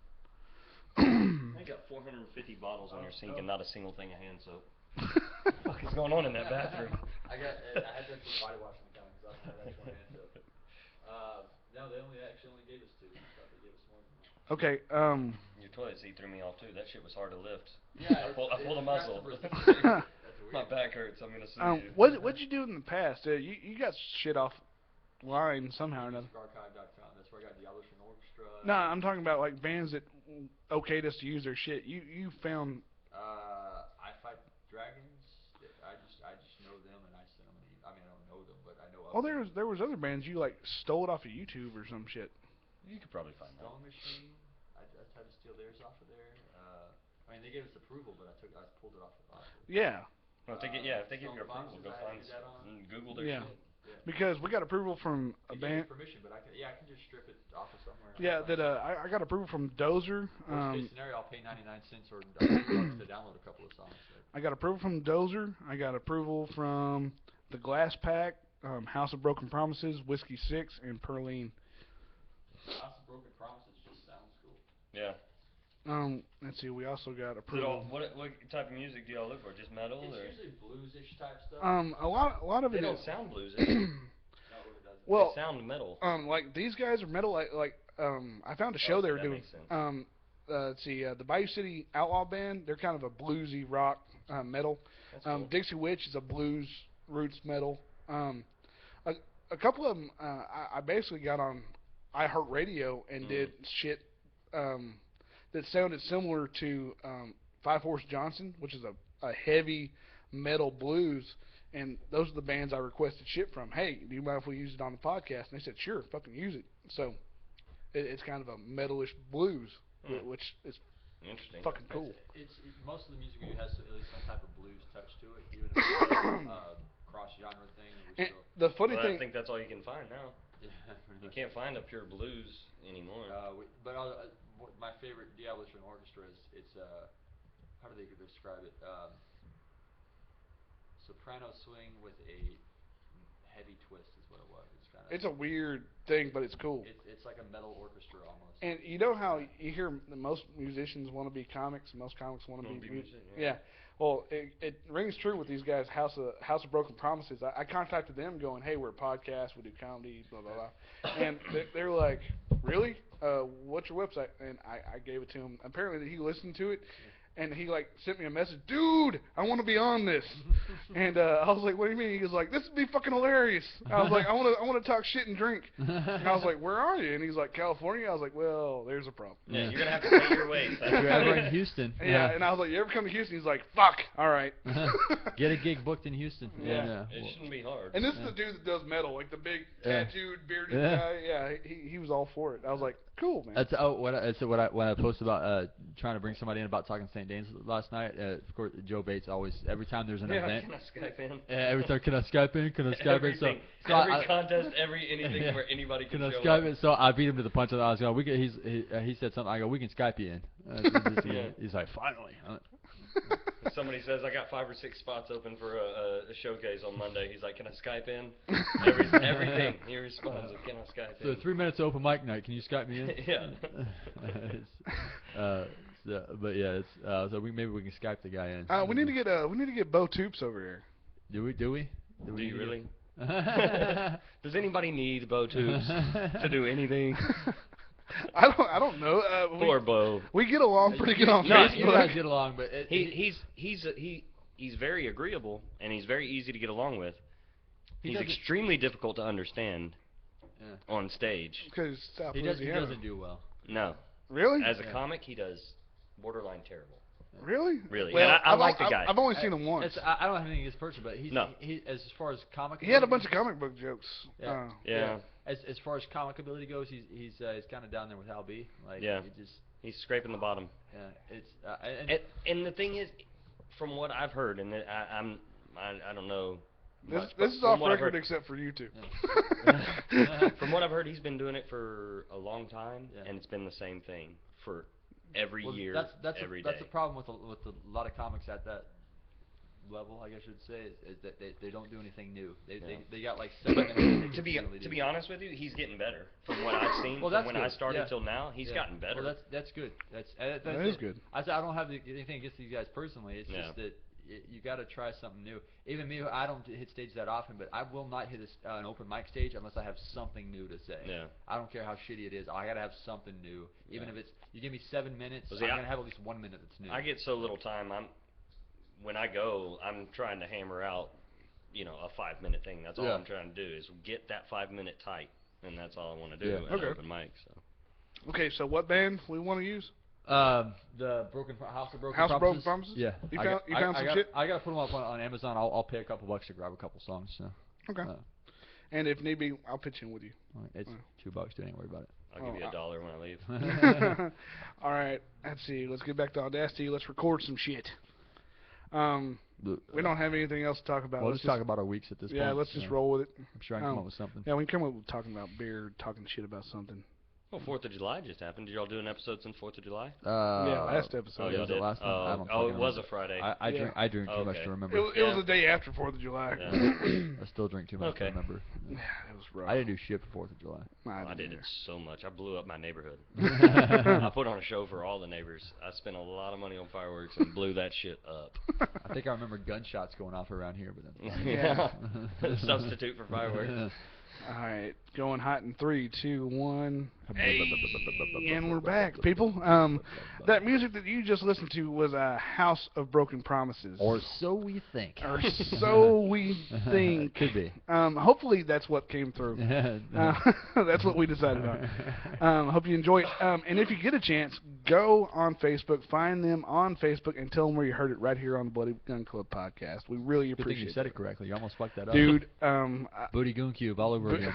I got 450 bottles on your sink and not a single thing of hand soap. What the fuck is going on in that bathroom? I had to put body wash in the account because I don't have actual hand soap. No, they only gave us 2. I thought they gave us more than that. Okay. Your toilet seat threw me off too. That shit was hard to lift. Yeah, I pulled a muscle. That's My weird. back hurts. I'm gonna sue you. What'd you do in the past? You got shit offline somehow or another. Archive.com. That's where I got the Yellowstone Orchestra. No, I'm talking about like bands that okayed us to use their shit. You found. I Fight Dragons. I just know them and I sent them. I mean, I don't know them, but I know. Oh, there was other bands you like stole it off of YouTube or some shit. You could probably find that. Stone Machine. I tried to steal theirs off of there. I mean, they gave us approval, but I pulled it off. Yeah, Well, if they give you Stone approval, Foxes, go I find had that on. Google their Yeah. shit. because we got approval from a They gave band. us permission, but I can just strip it off of somewhere. Yeah, that I got approval from Dozer. Worst case scenario, I'll pay 99 cents or $2 to download a couple of songs. I got approval from Dozer. I got approval from the Glass Pack, House of Broken Promises, Whiskey 6, and Perline. House of Broken Promises just sounds cool. Yeah. Let's see. We also got Is it approval. all, what type of music do y'all look for? Just metal It's or? usually bluesish type stuff. A lot of They it don't is. sound bluesy. No, it doesn't. Well, They sound metal. like these guys are metal. I found a show they were that doing. makes sense. Let's see. The Bayou City Outlaw Band. They're kind of a bluesy rock metal. That's cool. Dixie Witch is a blues roots metal. A couple of them, I basically got on iHeartRadio and did shit that sounded similar to Five Horse Johnson, which is a heavy metal blues. And those are the bands I requested shit from. Hey, do you mind if we use it on the podcast? And they said, sure, fucking use it. So it's kind of a metalish blues, which is Interesting. fucking cool. It's most of the music we do has at least some type of blues touch to it, even if it's cross genre thing. And the funny Well, thing, I think that's all you can find now. Yeah, You can't find a pure blues anymore. My favorite Diabolition Orchestra is how do they describe it? Soprano swing with a heavy twist is what it was. it's a weird thing, but it's cool. It's like a metal orchestra almost. And you know how you hear that most musicians want to be comics, most comics want to be musicians, yeah. Well, it rings true with these guys. House of Broken Promises. I contacted them, going, "Hey, we're a podcast. We do comedy, blah blah blah." And they're like, "Really? What's your website?" And I gave it to him. Apparently, he listened to it. And he like sent me a message, dude, I want to be on this. And I was like, what do you mean? He was like, this would be fucking hilarious. I was like, I want to talk shit and drink. And I was like, where are you? And he's like, California. I was like, well, there's a problem. Yeah, you're gonna have to pay your way. If you're ever in Houston. Yeah, and I was like, you ever come to Houston? He's like, fuck, all right. Get a gig booked in Houston. Yeah. It shouldn't be hard. And this is the dude that does metal, like the big tattooed, bearded guy. Yeah, he was all for it. I was like, Cool, man. That's when I posted about trying to bring somebody in about talking St. Dane's last night. Of course, Joe Bates always every time there's an event. Can I Skype in? Every time, can I Skype in? Can I Skype in? So every contest, anything where anybody can show Skype up. in? So I beat him to the punch. And I was going, he said something. I go, we can Skype you in. He's like, finally. Somebody says I got 5 or 6 spots open for a showcase on Monday. He's like, "Can I Skype in?" Everything he responds, "Can I Skype in?" So 3 minutes open mic night. Can you Skype me in? Yeah. But yeah, so maybe we can Skype the guy in. We need to get Bo Toops over here. Do we? Do you really? Does anybody need Bo Tubes to do anything? I don't know. Poor Bo. We get along pretty good on No, Facebook. you guys get along, but He's very agreeable and he's very easy to get along with. He's extremely difficult to understand on stage. Because South he Louisiana. doesn't do well. No. Really? As a comic, he does borderline terrible. Really? Really. Well, and I like the guy. I've only seen him once. I don't have anything against person, but he as far as comic. He had a bunch of comic book jokes. Yeah. As far as comic ability goes, he's kind of down there with Al B. Like, he's scraping the bottom. Yeah, it's and the thing is, from what I've heard, and I don't know. This is off record except for you two. Yeah. From what I've heard, he's been doing it for a long time, and it's been the same thing for every year, every day. That's the problem with a lot of comics at that level, I guess you'd say, is that they don't do anything new. They got like 7 minutes. To be honest with you, he's getting better from what I've seen. Well, from when I started till now, he's gotten better. Well, that's good. That is good. I don't have anything against these guys personally. It's just that you got to try something new. Even me, I don't hit stage that often, but I will not hit an open mic stage unless I have something new to say. Yeah. I don't care how shitty it is. I got to have something new. Even if it's you give me 7 minutes, I'm gonna have at least 1 minute that's new. I get so little time. When I go, I'm trying to hammer out, a 5-minute thing. That's all I'm trying to do is get that 5-minute tight, and that's all I want to do at open mic. So. Okay, so what band we want to use? The House of Broken Promises. Yeah. You found some shit? I gotta put them up on Amazon. I'll pay a couple bucks to grab a couple songs. So. Okay. And if need be, I'll pitch in with you. It's $2, dude. Ain't worried about it. I'll give you $1 when I leave. All right. Let's see. Let's get back to Audacity. Let's record some shit. We don't have anything else to talk about. Well, let's talk about our weeks at this point. Yeah, let's just roll with it. I'm sure I can come up with something. Yeah, we can come up with talking about beer, talking shit about something. Well, 4th of July just happened. Did y'all do an episode since 4th of July? Yeah, last episode. Oh, was it last one? It was a Friday. I drink too much to remember. It was the day after 4th of July. Yeah. I still drink too much to remember. Yeah, it was rough. I didn't do shit for 4th of July. I did it so much. I blew up my neighborhood. I put on a show for all the neighbors. I spent a lot of money on fireworks and blew that shit up. I think I remember gunshots going off around here, but then yeah. Substitute for fireworks. All right, going hot in 3, 2, 1. Hey, and we're back, people. That music that you just listened to was a House of Broken Promises. Or so we think. Or so we think. Could be. Hopefully that's what came through. That's what we decided on. Hope you enjoy it. And if you get a chance, go on Facebook, find them on Facebook, and tell them where you heard it right here on the Bloody Gun Club podcast. We really Good appreciate thing you said it correctly. You almost fucked that up. Dude, Booty Goon Cube all over again.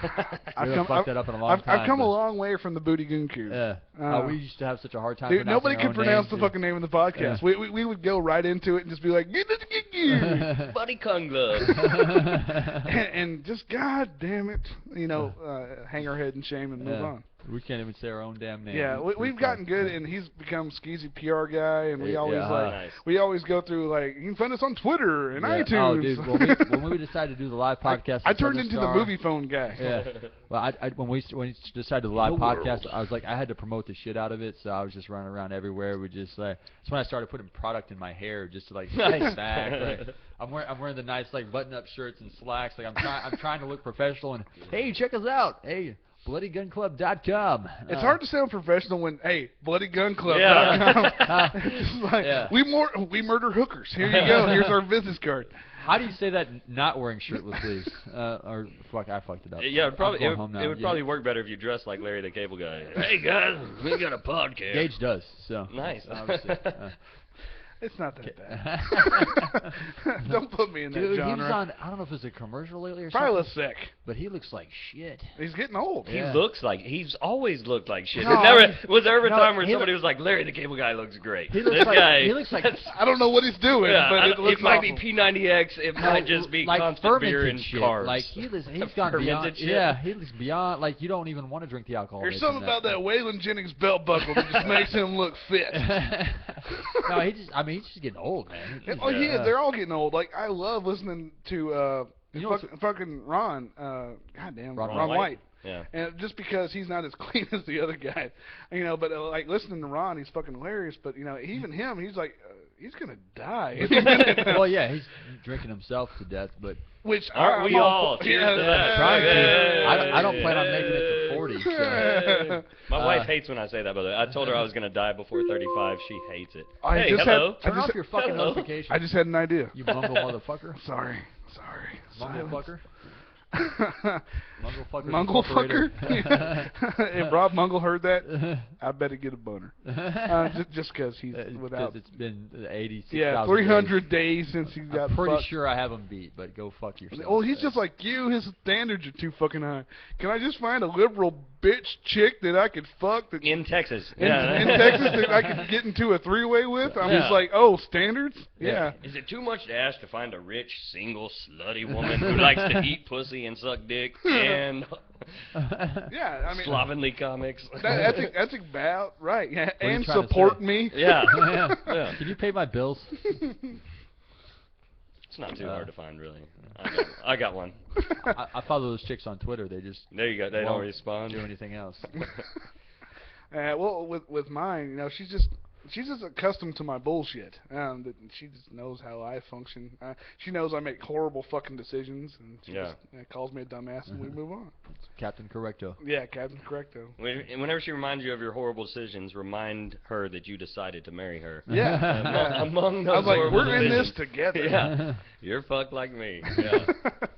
I've fucked that up in a long time. I've come a long way from the Booty Goon Cube. Yeah. We used to have such a hard time. Dude, nobody could pronounce the names. fucking name of the podcast. Yeah. We would go right into it and just be like, Buddy Kung Club. and just, God damn it, hang our head in shame and move on. We can't even say our own damn name. Yeah, we've gotten good, and he's become skeezy PR guy, and we always nice. we always go through you can find us on Twitter and iTunes. Oh, dude, when we decided to do the live podcast, I turned into the movie phone guy. Yeah. Well, when we decided to do the live podcast, I was like, I had to promote the shit out of it, so I was just running around everywhere. We just that's when I started putting product in my hair just to nice. back. I'm wearing the nice button-up shirts and slacks. I'm trying to look professional. And hey, check us out. Hey. BloodyGunClub.com. It's hard to sound professional when, hey, BloodyGunClub.com. We murder hookers. Here you go. Here's our business card. How do you say that not wearing shirtless sleeves? I fucked it up. Yeah, it would probably work better if you dressed like Larry the Cable Guy. Hey guys, we got a podcast. Gage does. So nice. It's not that bad. Don't put me in that Dude, genre. he was on, I don't know if it was a commercial lately or Probably something. sick. But he looks like shit. He's getting old. He Yeah. looks like he's always looked like shit. No, Was there ever a no, time where he somebody was like, Larry the Cable Guy looks great? He looks This like guy, he looks like I don't know what he's doing, yeah, but it looks it might awful. be P90X. It might just be like constant beer fermented and shit. carbs. Like he's gone Fermented beyond. shit. Yeah, he looks beyond. Like you don't even want to drink the alcohol. There's made something from about that Waylon Jennings belt buckle that just makes him look fit. No, he's just getting old, man. Oh, he is. They're all getting old. Like I love listening to You know fucking Ron. Goddamn, Ron Ron White? White. Yeah. And just because he's not as clean as the other guy, but like listening to Ron, he's fucking hilarious. But even him, he's like, he's gonna die. Well, yeah, he's drinking himself to death, but Which Aren't we all? Cheers to that. trying to. Yeah. I don't plan on making it to 40. So. My wife hates when I say that, by the way. I told her I was going to die before 35. She hates it. I Hey, just hello. had- Turn off your fucking hello. notifications. I just had an idea. You bungle motherfucker. Sorry. Bungle fucker. Mungle fucker. Mungle fucker? If Rob Mungle heard that, I bet he'd get a boner. Just because he's without. It's been 86. Yeah, 300 days since he got I'm pretty fucked. sure I have him beat, but go fuck yourself. Well, he's just like you. His standards are too fucking high. Can I just find a liberal bitch chick that I could fuck that In Texas. in Yeah. Texas that I could get into a three-way with? I'm Yeah. just like, oh, standards? Yeah. Is it too much to ask to find a rich, single, slutty woman who likes to eat pussy and suck dick and Yeah, I mean, slovenly comics? that's about right. Yeah, are you and trying to support say? me. Yeah. yeah. Yeah. Can you pay my bills? It's not too hard to find, really. I got one. I follow those chicks on Twitter. They just There you go. They don't won't respond. do anything else. Well, with mine, she's just accustomed to my bullshit. She just knows how I function. She knows I make horrible fucking decisions, and she just calls me a dumbass, and we move on. Captain Correcto. Yeah, Captain Correcto. Whenever she reminds you of your horrible decisions, remind her that you decided to marry her. Yeah. Among those I was like, horrible we're in this decisions. together. Yeah. You're fucked like me. Yeah.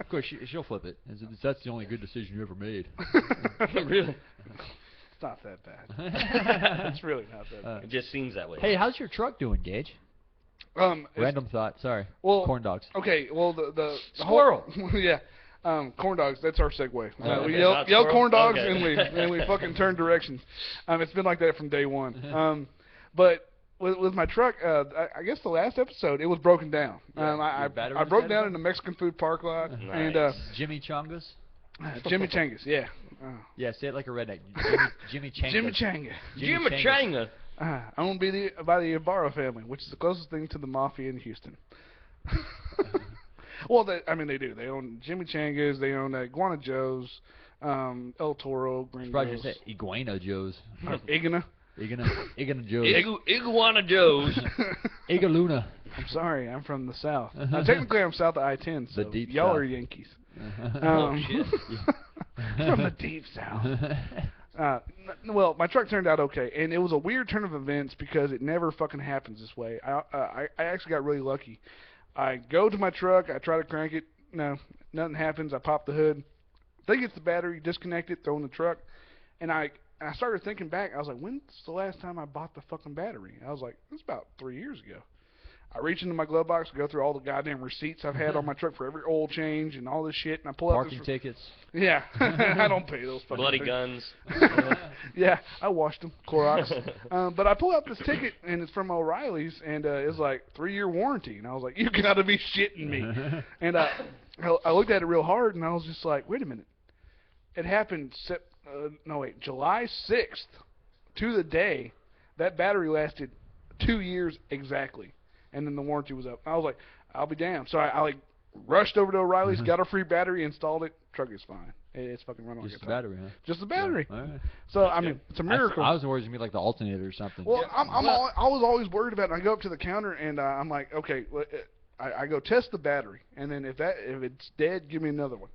Of course, she'll flip it. That's the only good decision you ever made. Really? It's not that bad. It's really not that bad. It just seems that way. Hey, how's your truck doing, Gage? Random thought. Sorry. Well, corn dogs. Okay, well the Squirrel. Whole, yeah. Corn dogs. That's our segue. Okay, We not yell squirrel? corn dogs Okay. and we fucking turn directions. It's been like that from day one. But with my truck, I guess the last episode it was broken down. I broke down in the Mexican food park lot and Jimmy Chongas. Jimmy Changas. Yeah. Yeah, say it like a redneck. Jimmy Changas. Jimmy Changa. Jimmy Changa. I'm gonna be by the Ibarra family, which is the closest thing to the mafia in Houston. Well, they do. They own Jimmy Changas. They own Iguana Joe's, El Toro, Gringos. Probably just say Iguana Joe's. Igana. Igana Joe's. Iguana Joe's. Igaluna. I'm sorry, I'm from the South. Technically, I'm south of I-10, so The deep y'all South. are Yankees. Oh, shit. From the deep South. Well, my truck turned out okay, and it was a weird turn of events because it never fucking happens this way. I actually got really lucky. I go to my truck, I try to crank it, no, nothing happens. I pop the hood, think it's the battery, disconnect it, throw in the truck, and I started thinking back. I was like, when's the last time I bought the fucking battery? I was like, it's about 3 years ago. I reach into my glove box, go through all the goddamn receipts I've had on my truck for every oil change and all this shit, and I pull out Parking this. tickets. Yeah, I don't pay those fucking Bloody things. guns. Yeah, I washed them, Clorox. But I pull out this ticket, and it's from O'Reilly's, and it's like 3-year warranty. And I was like, you gotta be shitting me. And I looked at it real hard, and I was just like, wait a minute. It happened, July 6th, to the day, that battery lasted 2 years exactly. And then the warranty was up. I was like, I'll be damned. So I rushed over to O'Reilly's, got a free battery, installed it. Truck is fine. It's fucking running like Just a the top. battery, huh? Just the battery. Yeah. All right. So I mean, it's a miracle. I was worried it was gonna be like the alternator or something. Well, I was always worried about it. I go up to the counter and I'm like, okay, I go test the battery, and then if it's dead, give me another one.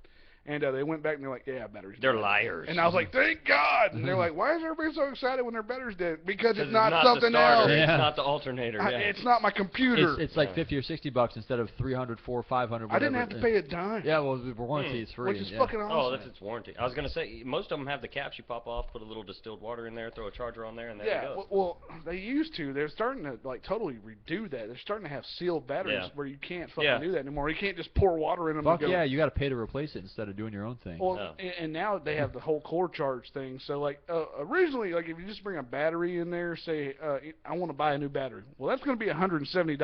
And they went back and they're like, yeah, batteries. They're dead. liars. And I was like, thank God. And they're like, why is everybody so excited when their battery's dead? Because it's It's not the something else. starter. Yeah. It's not the alternator. Yeah. It's not my computer. It's like $50 or $60 instead of $300, $400, $500. I didn't have to pay a dime. Yeah, well, the warranty is free. Which is yeah. fucking awesome. Oh, that's its warranty. I was gonna say most of them have the caps you pop off, put a little distilled water in there, throw a charger on there, and there you go. Well, they used to. They're starting to like totally redo that. They're starting to have sealed batteries where you can't fucking do that anymore. You can't just pour water in them. Fuck and go, yeah, you got to pay to replace it instead of doing your own thing. Well, and now they have the whole core charge thing. So like originally, like if you just bring a battery in there, say I want to buy a new battery. Well, that's going to be $170.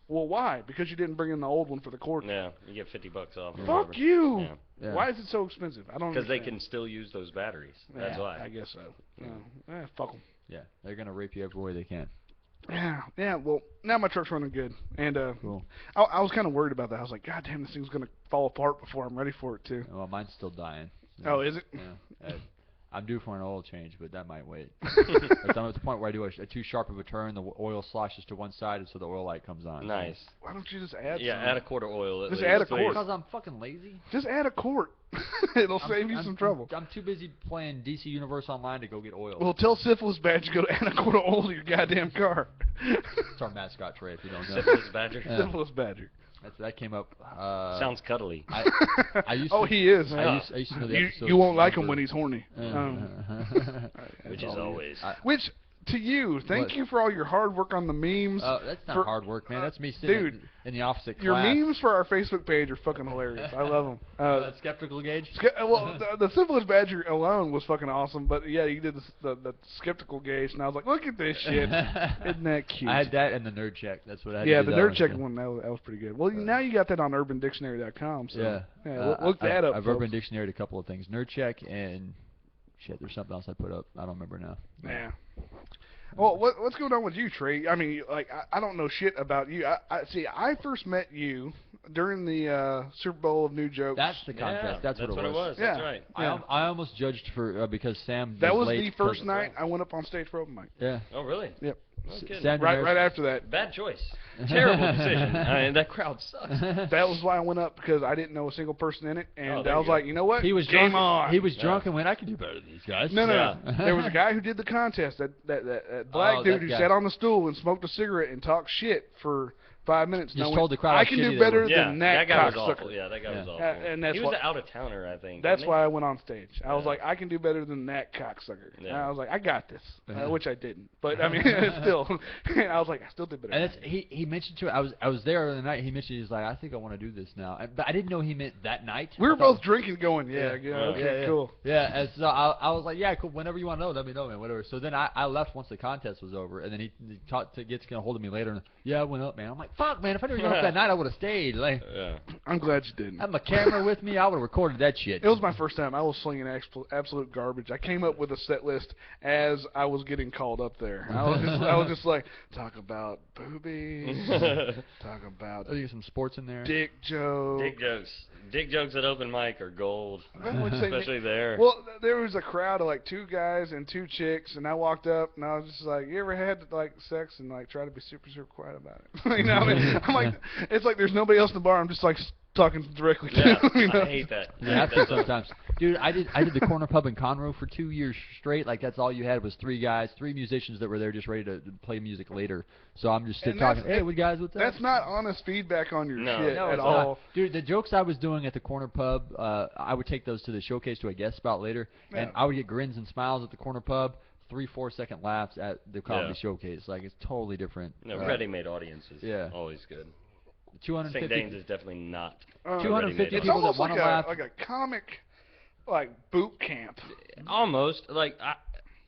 Well, why? Because you didn't bring in the old one for the core. Yeah, you get $50 off. or Fuck whatever. you. Yeah. Yeah. Why is it so expensive? I don't. Because they understand. can still use those batteries. That's why. I guess so. Fuck them. Yeah, they're gonna rape you every way they can. Yeah. Well, now my truck's running good, and Cool. I was kind of worried about that. I was like, God damn, this thing's gonna fall apart before I'm ready for it too. Well, mine's still dying. Oh, is it? Yeah. I'm due for an oil change, but that might wait. Like, I'm at the point where I do a too sharp of a turn, the oil sloshes to one side, and so the oil light comes on. Nice. Why don't you just add? Yeah, some? add a quart of oil. At Just least, add a please. quart. Because I'm fucking lazy. Just add a quart. It'll save you some trouble. I'm too busy playing DC Universe Online to go get oil. Well, tell Syphilis Badger go add a quart of oil to your goddamn car. It's our mascot, Trey, if you don't know. Syphilis badger. Yeah. Syphilis Badger. That came up. Sounds cuddly. I used Oh, to, he is. I used to know the episode. You won't like him when he's horny. Which is always. Which, to you, thank you for all your hard work on the memes. That's not For- hard work, man. That's me sitting in the opposite Your class. memes for our Facebook page are fucking hilarious. I love them. That skeptical Gage. Well, the Syphilis Badger alone was fucking awesome, but yeah, you did the skeptical Gage, and I was like, look at this shit. Isn't that cute? I had that and the nerd check. That's what I had. Yeah, to do the that nerd check too. one, that was pretty good. Well, now you got that on UrbanDictionary.com, so look that up. I've folks. Urban Dictionary a couple of things. Nerd check and shit. There's something else I put up. I don't remember now. Yeah. Well, what's going on with you, Trey? I mean, like, I don't know shit about you. I first met you during the Super Bowl of New Jokes. That's the contest. Yeah, that's what it was. That's Yeah. right. I almost judged for because Sam. That was late the 'cause- first night I went up on stage for open mic. Yeah. Oh, really? Yep. No kidding. Sam Right after that. Bad choice. Terrible decision. I mean, that crowd sucks. That was why I went up, because I didn't know a single person in it, and there I you was go. like, you know what? He was Game drunk. on. He was drunk and went, I can do better than these guys. No. Yeah. There was a guy who did the contest, that black Oh, dude that who guy. sat on the stool and smoked a cigarette and talked shit for 5 minutes. Just and I told went, the crowd I how can shitty do they better were. Yeah, than that guy was cocksucker. awful. Yeah, that guy was awful. And that's he was what- an out-of-towner, I think. That's wasn't why I went on stage. I was Yeah. like, I can do better than that cocksucker. And Yeah. I was like, I got this, which I didn't. But I mean, still, I was like, I still did better. And than that's, he mentioned to it. I was there the night. He mentioned he's like, I think I want to do this now. But I didn't know he meant that night. we were I thought- both drinking, going, okay, cool. Yeah, and so I was like, yeah, cool. Whenever you want to know, let me know, man. Whatever. So then I left once the contest was over, and then he gets a hold of me later. And yeah, I went up, man. I'm like, fuck, man. If I knew you were up that night, I would have stayed. Like, Yeah. I'm glad you didn't. I had my camera with me. I would have recorded that shit. It was my first time. I was slinging absolute garbage. I came up with a set list as I was getting called up there. I was just like, talk about boobies, talk about I'll get some sports in there. dick jokes. Dick jokes. Dick jokes at open mic are gold. Which they- Especially there. Well, there was a crowd of like 2 guys and 2 chicks, and I walked up and I was just like, "You ever had like sex and like try to be super quiet about it?" You know, what I mean? I'm like, it's like there's nobody else in the bar. I'm just like talking directly to Yeah, them, you know? I hate that. You have to sometimes. Dude, I did the corner pub in Conroe for 2 years straight. Like, that's all you had was 3 guys, 3 musicians that were there just ready to play music later. So I'm just And talking, that's- hey, what guys, what's up? That's not honest feedback on your No. shit No, at it's all. not. Dude, the jokes I was doing at the corner pub, I would take those to the showcase to a guest spot later, and Yeah. I would get grins and smiles at the corner pub, 3-4 second laughs at the comedy Yeah. showcase. Like, it's totally different. No, ready-made audiences. Yeah. Always good. 250 St. Dane's is definitely not. 250 It's people that almost want like to laugh. like a comic, like boot camp. Almost. Like,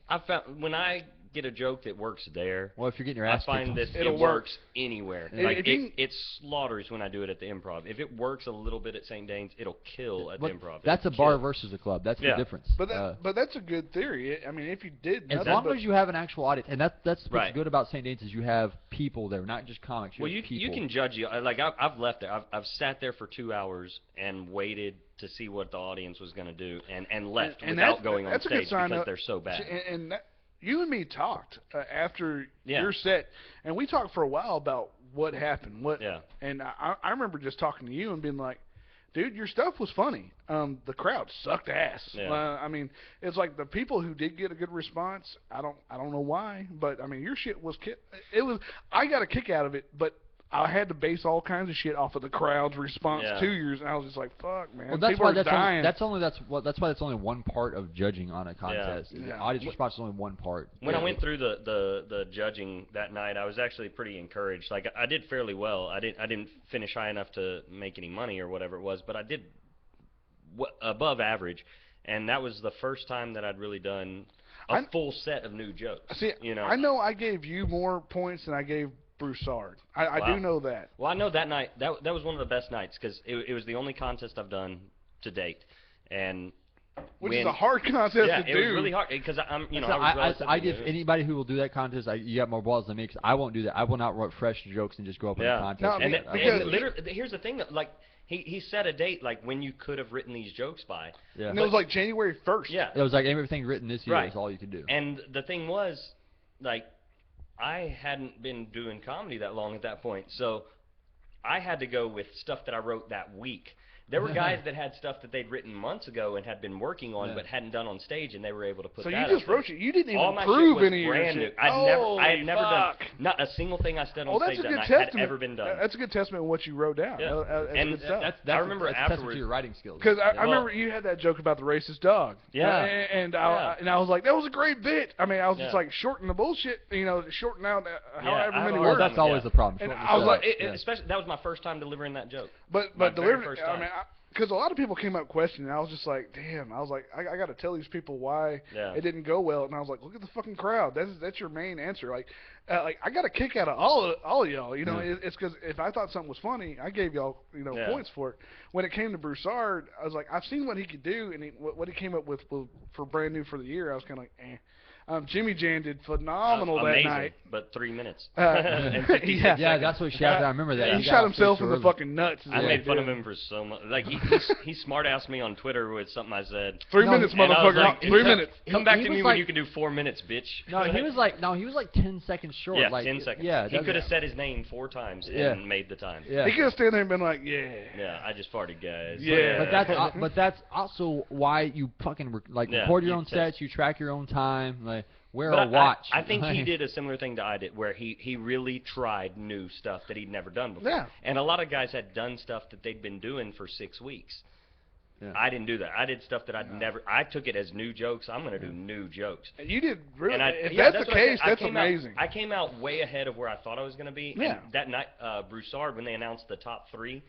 I found when I get a joke that works there, Well, if you're getting your I ass find kicked. that It'll it work. works anywhere. If Like, you can- it slaughters when I do it at the Improv. If it works a little bit at St. Dane's, it'll kill at But the Improv. that's a It'll bar kill. versus a club. That's Yeah. the difference. But that's a good theory. I mean, if you did as nothing long but, as you have an actual audience, and that's what's Right. good about St. Dane's is you have people there, not just comics. Well, have you people. can judge you. Like I've left there. I've sat there for 2 hours and waited to see what the audience was going to do, and left and without that's- going on that's a good stage sign because up- they're so bad. and that, you and me talked after Yeah. your set, and we talked for a while about what happened. Yeah. And I remember just talking to you and being like, dude, your stuff was funny. The crowd sucked ass. Yeah. I mean, it's like the people who did get a good response. I don't know why, but I mean, your shit was. It was. I got a kick out of it, but I had to base all kinds of shit off of the crowd's response to yours, and I was just like, "Fuck, man!" Well, that's people why are dying. that's why that's only one part of judging on a contest. Yeah. The audience response is only one part. When I went through the judging that night, I was actually pretty encouraged. Like I did fairly well. I didn't finish high enough to make any money or whatever it was, but I did above average, and that was the first time that I'd really done a full set of new jokes. See, I know I gave you more points than I gave Broussard. I do know that. Well, I know that night that was one of the best nights because it was the only contest I've done to date, and which is a hard contest to do. Yeah, it was really hard because I'm I give anybody who will do that contest. You got more balls than me because I won't do that. I will not write fresh jokes and just go up in the contest. No, and literally, here's the thing, like. He set a date like when you could have written these jokes by. Yeah. And it was like January 1st. Yeah. It was like everything written this year right. is all you could do. And the thing was, like, I hadn't been doing comedy that long at that point, so I had to go with stuff that I wrote that week. There were guys that had stuff that they'd written months ago and had been working on but hadn't done on stage, and they were able to put so that you just up wrote it. You didn't All even my prove shit was any of your brand shit. new. I had never done not a single thing I said on stage that night had ever been done. That's a good testament of what you wrote down. Yeah. That's And good stuff. I remember that's testament afterwards to your writing skills. Because I remember you had that joke about the racist dog. Yeah. And I was like, that was a great bit. I mean, I was just Yeah. like, shorten the bullshit, shorten out however I many don't words. Well, that's always the problem. And Shorten I was the like, stuff. especially that was my first time delivering that joke. But My very delivered. first I time. mean, because a lot of people came up questioning, and I was just like, damn. I was like, I got to tell these people why it didn't go well. And I was like, look at the fucking crowd. That's your main answer. Like I got a kick out of all of y'all. You know, it's because if I thought something was funny, I gave y'all points for it. When it came to Broussard, I was like, I've seen what he could do, and what he came up with for brand new for the year. I was kind of like, eh. Jimmy Jan did phenomenal that amazing, night. But 3 minutes. Yeah, that's what shouted. I remember that. He shot himself in the fucking nuts. I made fun of him for so much. Like he smart-assed me on Twitter with something I said. 3 minutes, motherfucker. Like, 3 minutes. Come back to was me like, when you can do 4 minutes, bitch. No, he was like 10 seconds short. Yeah, like, 10 seconds. Yeah, he could have said his name 4 times and made the time. Yeah. He could have stayed there and been like, yeah. Yeah, I just farted, guys. Yeah. But that's also why you fucking record your own sets. You track your own time. Like. Wear a watch. I think he did a similar thing to I did, where he really tried new stuff that he'd never done before. Yeah. And a lot of guys had done stuff that they'd been doing for 6 weeks. Yeah. I didn't do that. I did stuff that I'd never. I took it as new jokes. I'm going to do new jokes. And you did really. If that's that's the what I case, said. that's amazing. I came out way ahead of where I thought I was going to be. Yeah. And that night, Broussard, when they announced the top 3,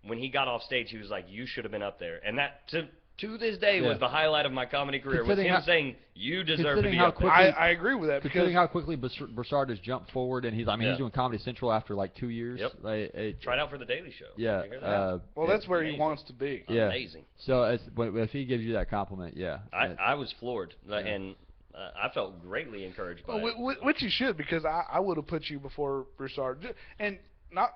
when he got off stage, he was like, "You should have been up there." And that to this day was the highlight of my comedy career, was him saying, "You deserve to be up there." I agree with that. Considering how quickly Broussard has jumped forward, and he's doing Comedy Central after like 2 years. Yep. Tried out for the Daily Show. Yeah. Did you hear that? Well, that's where he wants to be. Yeah. Amazing. So if he gives you that compliment, I was floored, and I felt greatly encouraged by it. Which you should, because I would have put you before Broussard. And not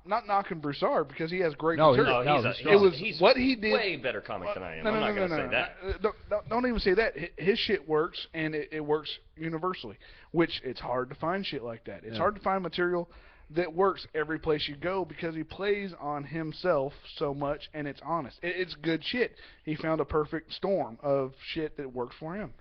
knocking Broussard, because he has great material. He's what he did. Way better comic than I am. I'm not going to say that. Don't even say that. His shit works, and it works universally. Which it's hard to find shit like that. It's hard to find material that works every place you go, because he plays on himself so much, and it's honest. It's good shit. He found a perfect storm of shit that works for him.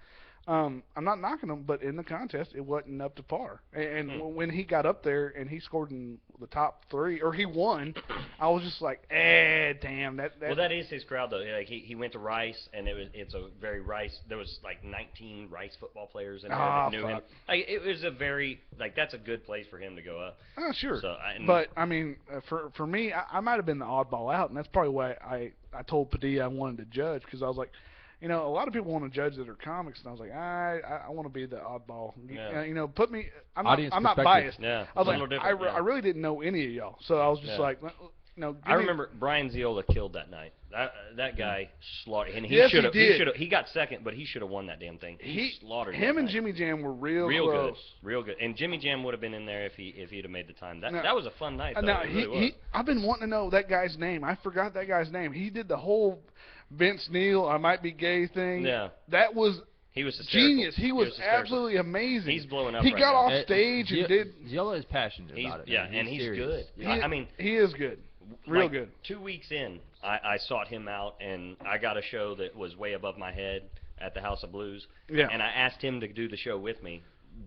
I'm not knocking him, but in the contest, it wasn't up to par. And when he got up there and he scored in the top 3, or he won, I was just like, damn. Well, that is his crowd, though. Like he went to Rice, and it's a very Rice. There was like 19 Rice football players in there that knew him. Like, it was a very that's a good place for him to go up. Oh, sure. So, but I mean, for me, I might have been the oddball out, and that's probably why I told Padilla I wanted to judge, because I was like, a lot of people want to judge that are comics, and I was like, I want to be the oddball. Yeah. Put me. I'm not perspective. biased. Yeah, I was like, I really didn't know any of y'all, so I was just like, I remember Brian Ziola killed that night. That guy slaughtered, and he should have. did. He got second, but he should have won that damn thing. He slaughtered him, and night. Jimmy Jam were real close. good, real good. And Jimmy Jam would have been in there if he'd have made the time. That was a fun night. Though. Now, it really was. I've been wanting to know that guy's name. I forgot that guy's name. He did the whole Vince Neil, I might be gay thing. Yeah. That was He was hysterical. genius. He was absolutely amazing. He's blowing up. He right got now. off stage and did. Ziola is passionate about it. Yeah, and he's serious. good. I mean, he is good. Real like, good. 2 weeks in, I sought him out, and I got a show that was way above my head at the House of Blues. Yeah. And I asked him to do the show with me,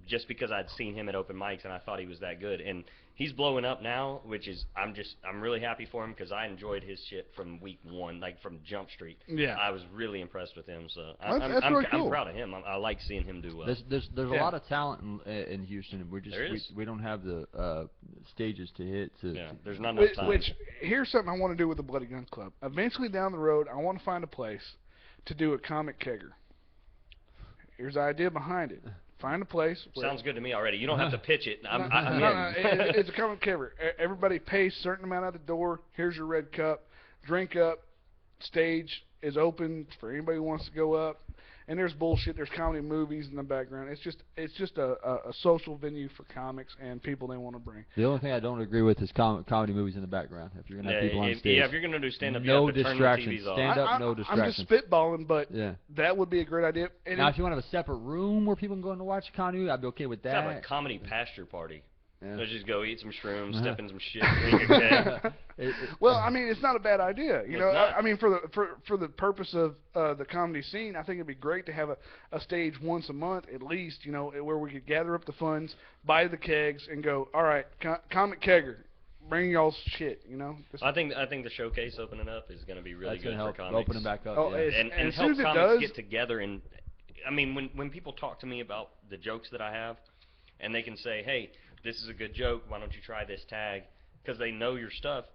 just because I'd seen him at open mics and I thought he was that good. And he's blowing up now, which is I'm really happy for him because I enjoyed his shit from week one, like from Jump Street. Yeah. I was really impressed with him, so That's really cool. I'm proud of him. I like seeing him do well. There's a lot of talent in Houston. There is. We don't have the stages to hit. There's not enough time. Which here's something I want to do with the Bloody Guns Club. Eventually down the road, I want to find a place to do a comic kegger. Here's the idea behind it. Find a place. Sounds good to me already. You don't have to pitch it. I'm No, in. it's a comic kegger. Everybody pays a certain amount at the door. Here's your red cup. Drink up. Stage is open for anybody who wants to go up. And there's bullshit. There's comedy movies in the background. It's just a social venue for comics and people they want to bring. The only thing I don't agree with is comedy movies in the background. If you're gonna have people on stage, if you're gonna do stand up, no you have to distractions. turn the TVs off. Stand up, no I'm distractions. just spitballing, but Yeah. that would be a great idea. And Now, if you want to have a separate room where people can go in to watch comedy, I'd be okay with Let's have a that. comedy pasture party. Yeah. Let's just go eat some shrooms, Uh-huh. step in some shit, drink a keg. well, I mean, it's not a bad idea. You know, It's not. I mean, for the purpose of the comedy scene, I think it'd be great to have a stage once a month at least. You know, where we could gather up the funds, buy the kegs, and go. All right, comic kegger, bring y'all's shit. You know. I think the showcase opening up is going to be really That's good gonna help for comics. open them back up. Oh, yeah. it's- and as help soon as it comics does- get together. And I mean, when people talk to me about the jokes that I have, and they can say, hey, this is a good joke, why don't you try this tag, because they know your stuff,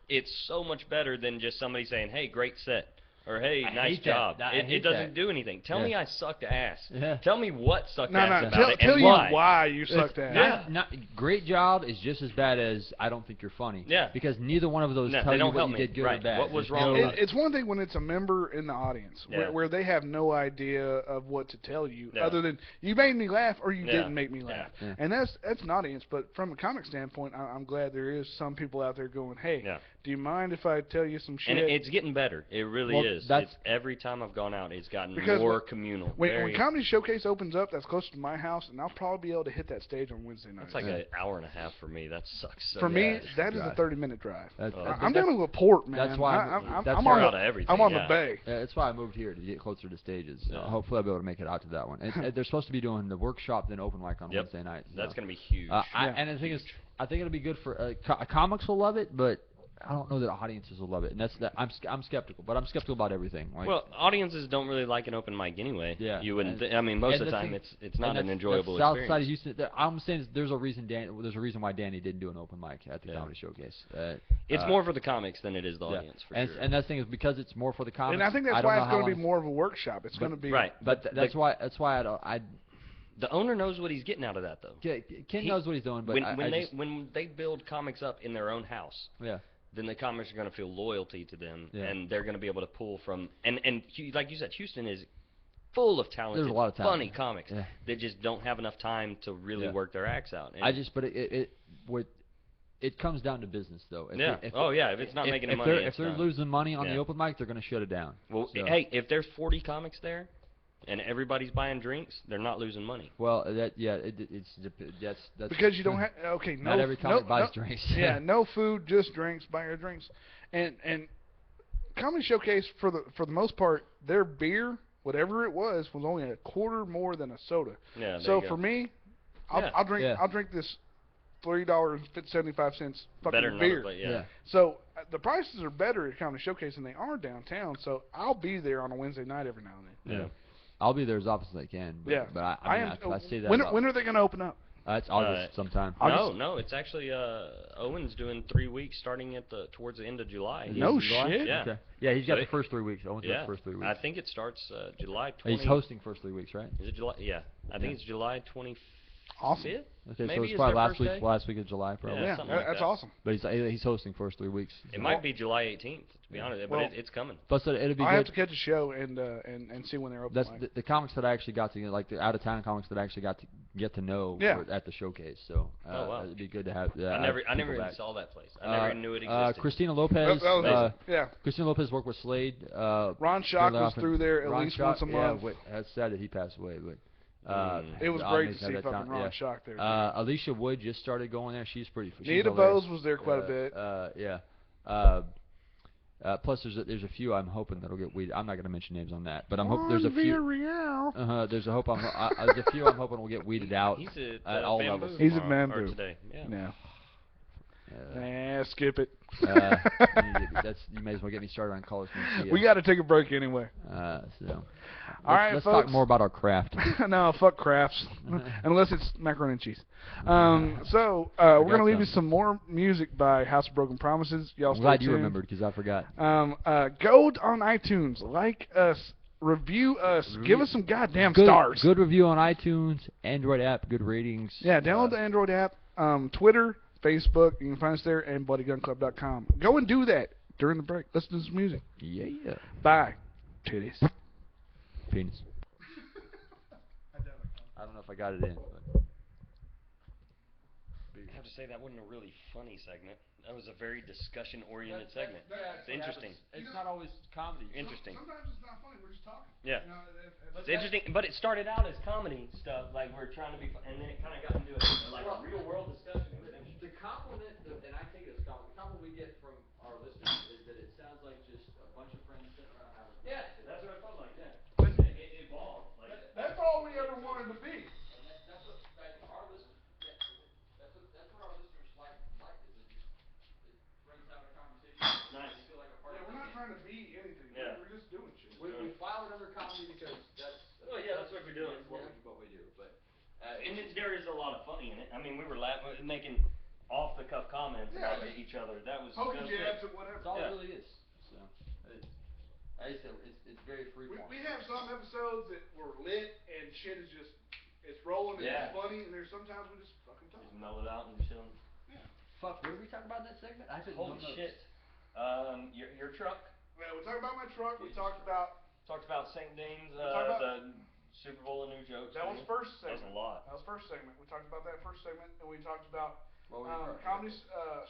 it's so much better than just somebody saying, hey, great set, or hey, I nice hate that. job. I It hate doesn't that. do anything. Tell Yeah. me I sucked ass. Yeah. Tell me what sucked No, ass no. about it Tell and you why. why you sucked It's at. Yeah. great job is just as bad as I don't think you're funny. Yeah. Because neither one of those No, tell they you don't what help you me. did good Right. or bad. What was There's wrong no- with It's one thing when it's a member in the audience Yeah. where they have no idea of what to tell you Yeah. other than you made me laugh or you Yeah. didn't make me laugh. Yeah. And that's an audience. But from a comic standpoint, I'm glad there is some people out there going, hey, Yeah. do you mind if I tell you some shit? And it's getting better. It really Well, is. that's- Every time I've gone out, it's gotten Because more communal. when Comedy Showcase opens up, that's close to my house, and I'll probably be able to hit that stage on Wednesday night. That's like an hour and a half for me. That sucks. So For me, bad. that is a God. 30-minute drive. That's- Oh. that's- I'm dealing with Port, man. that's why I'm that's on why- Out the, of everything, I'm on yeah. the bay. Yeah, that's why I moved here to get closer to stages. Yeah. Hopefully, I'll be able to make it out to that one. And they're supposed to be doing the workshop, then open mic on Yep. Wednesday night. That's so. going to be huge. And the thing is, I think it'll be good for comics will love it, but I don't know that audiences will love it. And I'm skeptical, but I'm skeptical about everything. Like, Well, audiences don't really like an open mic anyway. Yeah, You wouldn't. and- I mean, most and of the the time, thing- it's not an that's enjoyable South experience. Side of Houston. I'm saying there's a reason why Danny didn't do an open mic at the Yeah. comedy showcase. It's more for the comics than it is the yeah. audience, for and sure. and that thing is because it's more for the comics. And I think that's don't why know it's how going to be long- more of a workshop. It's going to be right. But that's why The owner knows what he's getting out of that, though. Ken knows what he's doing. But when they build comics up in their own house, yeah. then the comics are going to feel loyalty to them, Yeah. and they're going to be able to pull from. And like you said, Houston is full of talented, There's a lot of talent. funny comics Yeah. that just don't have enough time to really Yeah. work their acts out. And It comes down to business, though. If yeah. If it's not making money, if they're losing money on the open mic, they're going to shut it down. Well, So- hey, if there's 40 comics there, and everybody's buying drinks, they're not losing money. Well, that's because you don't have no not every comic no, buys no, drinks. Yeah, no food, just drinks. Buy your drinks, and Comedy Showcase for the most part, their beer, whatever it was only a quarter more than a soda. Yeah. there So you go. for me, Yeah. I'll drink this $3.75 fucking Better than beer. another place, yeah. So the prices are better at Comedy Showcase than they are downtown. So I'll be there on a Wednesday night every now and then. Yeah. I'll be there as often as I can. But, Yeah. but I say that. When about- are they going to open up? It's August sometime. No, it's actually Owen's doing 3 weeks starting towards the end of July. No July? shit. Yeah. Okay. Yeah, he's got So the first 3 weeks. Owen's got Yeah. the first 3 weeks. I think it starts July 20. He's hosting first 3 weeks, right? Is it July? Yeah. I think it's July 25th. Awesome. Okay, Maybe so it's is probably their last first week. day? Last week of July, probably. Yeah, Yeah, something like that's that. awesome. But he's hosting first 3 weeks. It might be July 18th, to be honest, Well, but it's coming. Plus, it'll be I good. have to catch a show and see when they're open. That's mic. the comics that I actually got to, like the out of town comics that I actually got to get to know Yeah. were at the showcase. So Oh, wow. it'd be good to have. I never people even back. saw that place. I never even knew it Uh, existed. Christina Lopez. That was- yeah. Christina Lopez worked with Slade. Ron Schock was often. through there at Ron least Schock, once a month. Yeah, that's sad that he passed away, but. It was I'll great make to that see that fucking time, Ron yeah. Schock there. Alicia Wood just started going there. She's pretty. She's Nita hilarious. Bose was there quite a bit. Yeah. Plus, there's a few I'm hoping that'll get weeded. I'm not gonna mention names on that, but I'm hoping there's a few. There's a hope. There's a few I'm hoping will get weeded out. He's at all levels. He's at tomorrow, Bamboo. or today. Yeah. Nah, skip it. You may as well get me started on College Mencia. We got to take a break anyway. All right, let's folks. talk more about our craft. No, fuck crafts. Unless it's macaroni and cheese. We're going to leave you some more music by House of Broken Promises. Y'all I'm glad stay you tuned. remembered because I forgot. Go on iTunes. Like us. Review us. Give us some goddamn stars. Good review on iTunes, Android app, good ratings. Yeah, download the Android app. Twitter, Facebook. You can find us there, and BloodyGunClub.com. Go and do that during the break. Listen to some music. Yeah. Bye. Titties. Penis. I don't know if I got it in. But. I have to say that wasn't a really funny segment. That was a very discussion-oriented segment. It's interesting. It's not always comedy. Interesting. Sometimes it's not funny. We're just talking. Yeah. You know, It's interesting, but it started out as comedy stuff, like we're trying to be, and then it kind of got into a real-world discussion. It was interesting. The compliment, and I take it as compliment, the compliment we get from our listeners is that it sounds like just a bunch of friends sitting around having fun. Yeah, that's what I felt like. Yeah. It evolved. Like that's all we ever wanted to be. That's what our listeners. That's what our listeners like. Is just friends having a conversation. Nice. They feel like a part of We're the not game. trying to be anything. Yeah. We're just doing shit. We file it under comedy because that's. Well, yeah, that's what we're doing. What we do, but. And there is a lot of funny in it. I mean, we were making off-the-cuff comments about each other. That was Poking good. jabs and whatever. That's all it really is. So, it's very free form. We have some episodes that were lit and shit is just, it's rolling and it's funny, and there's sometimes we just fucking talk. Just mellow it out and chill. Yeah. Fuck, what did we talk about in that segment? I Holy shit. Your truck. Yeah, we talked about my truck. We talked about St. Dane's, about- the Super Bowl of new jokes. that was first segment. That was a lot. That was first segment. We talked about that first segment, and we talked about What was comedy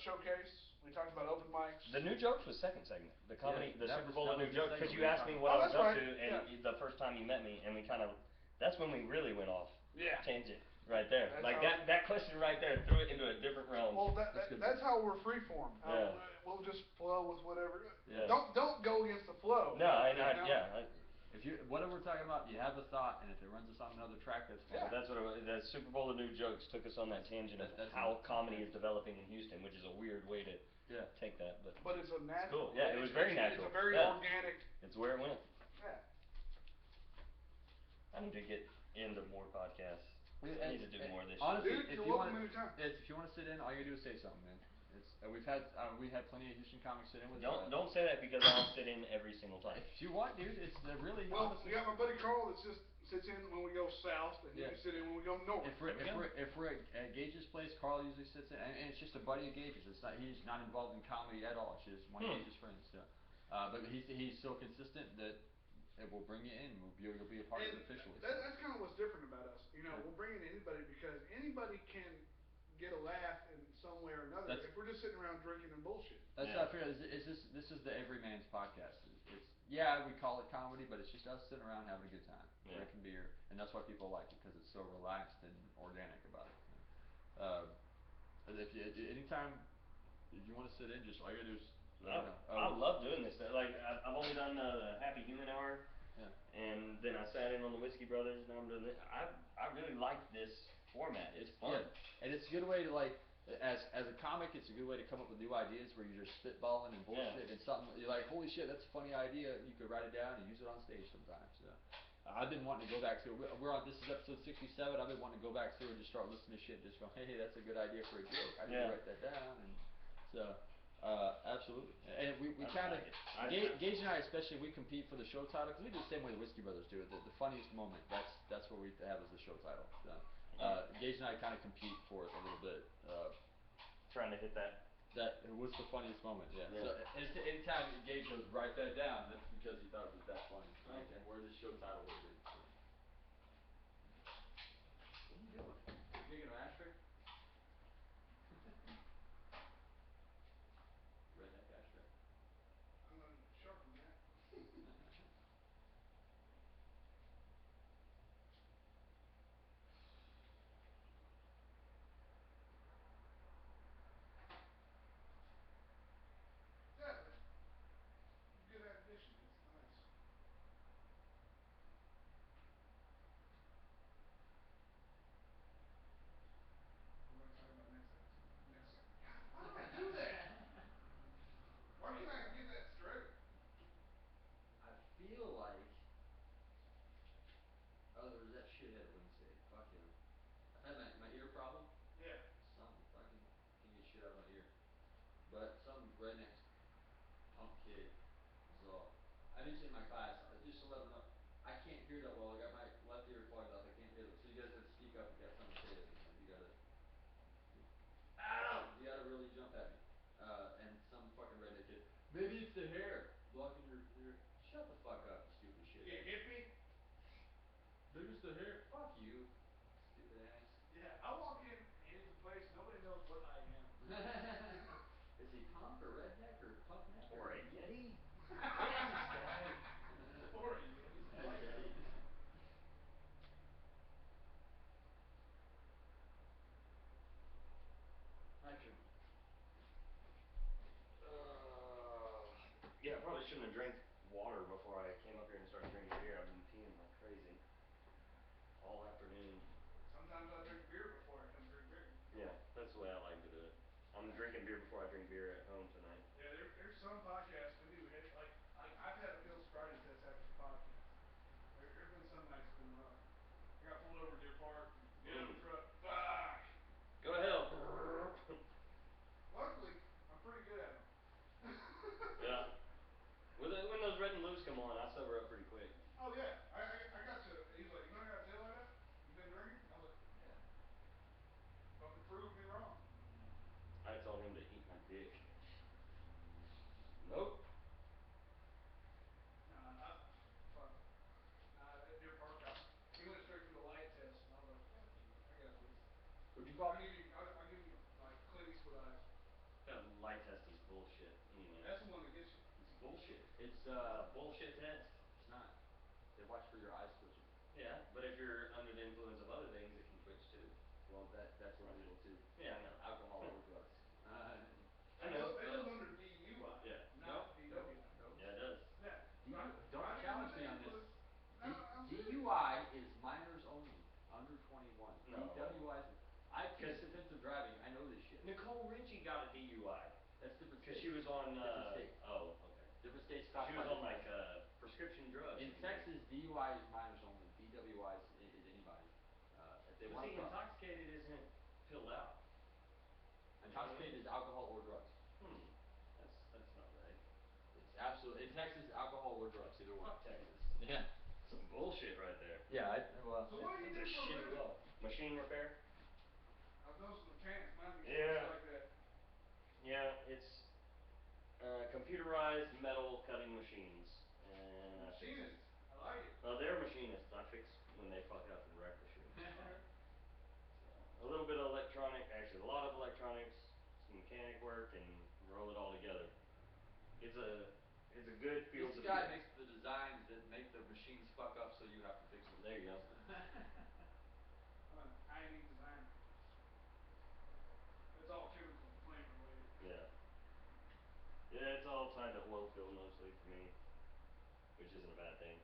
showcase. We talked about open mics. The new jokes was second segment. The comedy, the that Super was- Bowl that of new was the jokes, because segment you we asked me talked what I was about. up Oh, to, that's and the first time you met me, and we kind of, that's when we really went off. Yeah. Tangent right there. That's Like how- that question right there threw it into a different realm. Well, That's good. that's how we're freeform. Yeah. We'll just flow with whatever. Yeah. Don't go against the flow. No, If you whatever we're talking about, you have the thought, and if it runs us on another track, that's fine. Yeah. That's what it was. The Super Bowl of new jokes took us on that tangent of That's how comedy is developing in Houston, which is a weird way to Yeah. take that, but But it's a natural. cool. Yeah, it was very natural. It's a very Yeah. organic. it's where it went. Yeah. I need to get into more podcasts. I need to do more of this shit. Honestly, Dude, if you're you welcome want anytime. if you want to sit in, all you gotta do is say something, man. It's we had plenty of Houston comics sit in with. Don't say that because I don't sit in every single time. If you want, dude, it's really. Well, honestly, we got my buddy Carl that just sits in when we go south, and you Yeah. can sit in when we go north. If we're at Gage's place, Carl usually sits in, and it's just a buddy of Gage's. He's not involved in comedy at all. It's just one of Gage's friends. So, but he's so consistent that it will bring you in. You'll be a part of it officially. That's kind of what's different about us. You know, we'll bring in anybody because anybody can get a laugh in some way or another. If we're just sitting around drinking and bullshit. That's not fair. This is the everyman's podcast. We call it comedy, but it's just us sitting around having a good time, drinking beer, and that's why people like it because it's so relaxed and organic about it. Anytime if you want to sit in, just all you gotta do is. I love doing this. Like I've only done the Happy Human Hour, and then I sat in on the Whiskey Brothers. Now I'm doing this. I really like this format. It's fun. Yeah, and it's a good way to as a comic, it's a good way to come up with new ideas where you're just spitballing and bullshit and something you're like, holy shit, that's a funny idea. You could write it down and use it on stage sometimes. So, I've been wanting to go back through. This is episode 67. I've been wanting to go back through and just start listening to shit and just go, hey, that's a good idea for a joke. I need to write that down. And so, absolutely. And we kind of, Gage and I especially, we compete for the show title because we do the same way the Whiskey Brothers do it. The funniest moment, that's what we have as the show title. So, Gage and I kind of compete for it a little bit. Trying to hit that. What's the funniest moment? Yeah. So anytime Gage goes, write that down, that's because he thought it was that funny. Okay. And where the show title would be. So. What are you doing? You digging an ashtray? Redneck ashtray. I'm gonna sharpen that. rednecks, punk kid. So I mentioned in my class, just to let them know, I can't hear that well. I got my left ear plugged up. I can't hear them. So you guys have to speak up if you got something to say to me. Like you gotta, ow! You gotta really jump at me. And some fucking redneck kid. Maybe it's the hair blocking your ear. Shut the fuck up, you stupid shit. You hippie? Maybe it's the hair. Fuck you, stupid ass. Yeah, I walk into the place, nobody knows what I am. Is he punk or redneck or punk neck Or a Yeti? Damn this guy. Or a Yeti. I like that. Yeti. Action. Yeah, I probably shouldn't have drank water before I came up here and started drinking beer. I've been peeing like crazy all afternoon. Sometimes I drink beer before I come drink beer. Yeah, that's the way I like to do it. I'm drinking beer before I drink beer at home tonight. Yeah, there's some podcasts we do like I've had a field sobriety test after the podcast. There's been some nights been rough. I got pulled over at Deer Park and get out of the truck. Fuck. Go to hell. Luckily, I'm pretty good at them. Yeah. When those red and blues come on, I sober up pretty quick. Oh yeah, I got to. He's like, you know how to tell that? You been drinking? I was like, yeah. Fucking prove me wrong. I told him to eat my dick. Nope. Fuck. At Deer Park, he went straight to the light test, and I was like, fuck you, I got this. Would you call me? I'll give you like Clint Eastwood eyes. That light test is bullshit. Anyway. That's the one that gets you. It's bullshit. It's a bullshit test. It's not. They watch for your eyes twitching. Yeah, but if you're under the influence of other things, it can twitch too. Well, that's illegal too. Yeah, I know. Alcohol or drugs. I know. It goes under DUI. Yeah. Not DWI. Yeah, it does. Yeah. Don't challenge me on this. I'm DUI is minors only, under 21. No. DWI is. I teach defensive driving. I know this shit. Nicole Richie got a DUI. That's different. Because she was on. Different state. Oh, okay. Different states. She was on like prescription drugs. In Texas, DUI is minors only. DWI is anybody. If they want to. Intoxicated isn't filled out. Intoxicated is alcohol or drugs. That's not right. It's absolutely in Texas, alcohol or drugs, either one. Fuck Texas. Yeah. Some bullshit right there. Yeah. Well. So what do you do That's for a shit living? law. Machine repair. I've noticed mechanics might be Yeah. like that. Yeah, it's computerized metal cutting machines. And Machinist. I like it. Well, they're machinists. I fix when they fuck up and wreck the shit. A little bit of electronic, actually a lot of electronics, some mechanic work, and roll it all together. It's a good field. This guy makes the designs that make the machines fuck up, so you have to fix them. There you go. I'm an I&E designer. It's all chemical flame related. Yeah. Yeah, it's all tied to oil field mostly for me, which isn't a bad thing.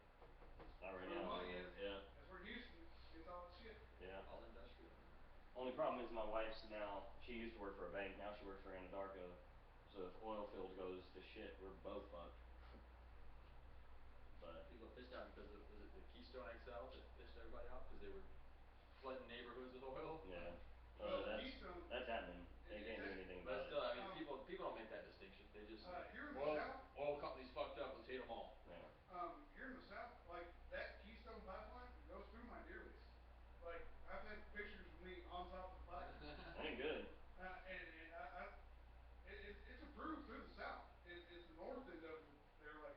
Not right Where the now. money is. Yeah. That's where Houston gets all its shit. Yeah. All industrial. Only problem is my wife's now, she used to work for a bank, now she works for Anadarko. So if oil field goes to shit, we're both fucked. But People are pissed out because of, was it the Keystone XL that pissed everybody off because they were flooding neighborhoods with oil? yeah. Well, Keystone. That's happening. They can't do anything But about still, it. I mean, people don't make that distinction. They just Here in the oil South. oil companies fucked up. Let's hate them all. Yeah. Here in the South, like that Keystone pipeline goes through my deer lease. Like I've had pictures of me on top of the pipe. That ain't good. It's approved through the South. It's the north end of it. They're like,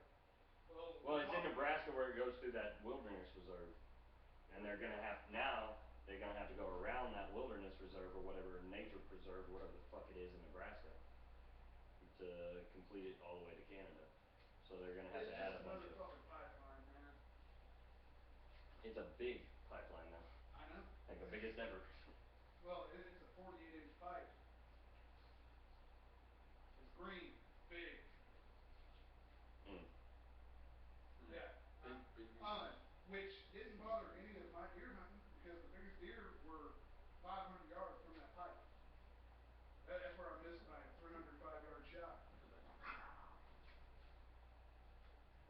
Well, it's in Nebraska where it goes through that wilderness reserve, and they're gonna have to go around that wilderness reserve or whatever nature preserve or whatever the fuck it is in Nebraska to complete it all the way to Canada. So they're gonna have to add a bunch of. It's just another fucking pipeline, man. It's a big pipeline now. I know. Like the biggest ever. Well, it's a 48-inch pipe. It's green, big. Yeah. Big Which didn't bother any of my deer hunting because the biggest deer were 500 yards from that pipe. That's where I missed my 305-yard shot.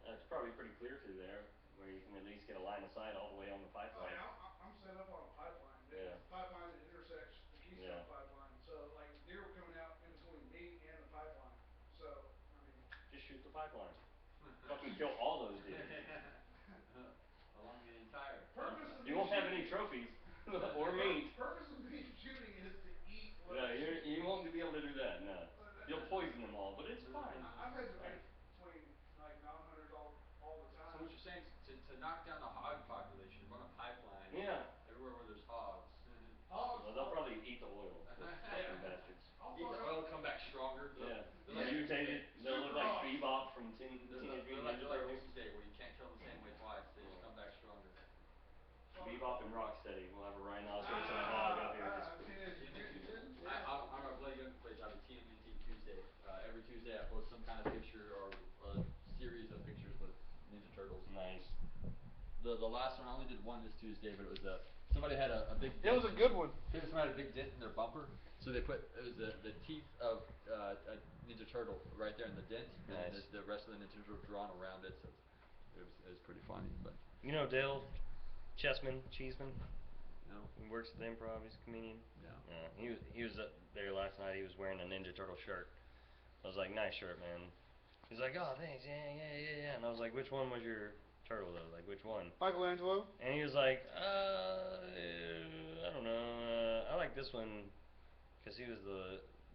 It's probably pretty clear through there, where you can at least get a line of sight all the way on the pipeline. I'm set up on a pipeline. Yeah. The pipeline that intersects the Keystone pipeline. So, like, the deer were coming out in between me and the pipeline. So, shoot the pipeline. Fucking kill all those dudes. Along the entire. You won't have any trophies or meat. Purpose of beef shooting is to eat. Yeah, you won't be able to do that. No, you'll poison them all, but it's fine. I've had debates between like non-hunters all the time. So what you're saying is to knock down the hog population, run a pipeline. Yeah. Everywhere where there's hogs. Hogs. Well, they'll probably eat the oil. Fucking bastards. Eat the oil, come back stronger. Yeah. They're like, Mutated. They'll look like Bebop from Teenage they're Mutant like Ninja Turtles. Doomsday, where you can't kill them the same way twice. They just come back stronger. Bebop and Rocksteady. We'll have a rhinoceros and a hog up here. On our Bloody Young page, I have a TMNT Tuesday. Every Tuesday I post some kind of picture or a series of pictures with Ninja Turtles. Nice. The last one, I only did one this Tuesday, but it was somebody had a big It was a good one. Somebody had a big dent in their bumper, so they put it was the teeth of a Ninja Turtle right there in the dent, and Nice. the rest of the Ninja Turtle drawn around it. So it was pretty funny, but You know Dale Cheeseman? no, He works at the Improv. He's a comedian. no. Yeah, he was there last night. He was wearing a Ninja Turtle shirt. I was like, nice shirt, man. He's like, oh, thanks, yeah. And I was like, which one was your turtle though? Like, which one? Michelangelo. And he was like, I don't know. I like this one because he was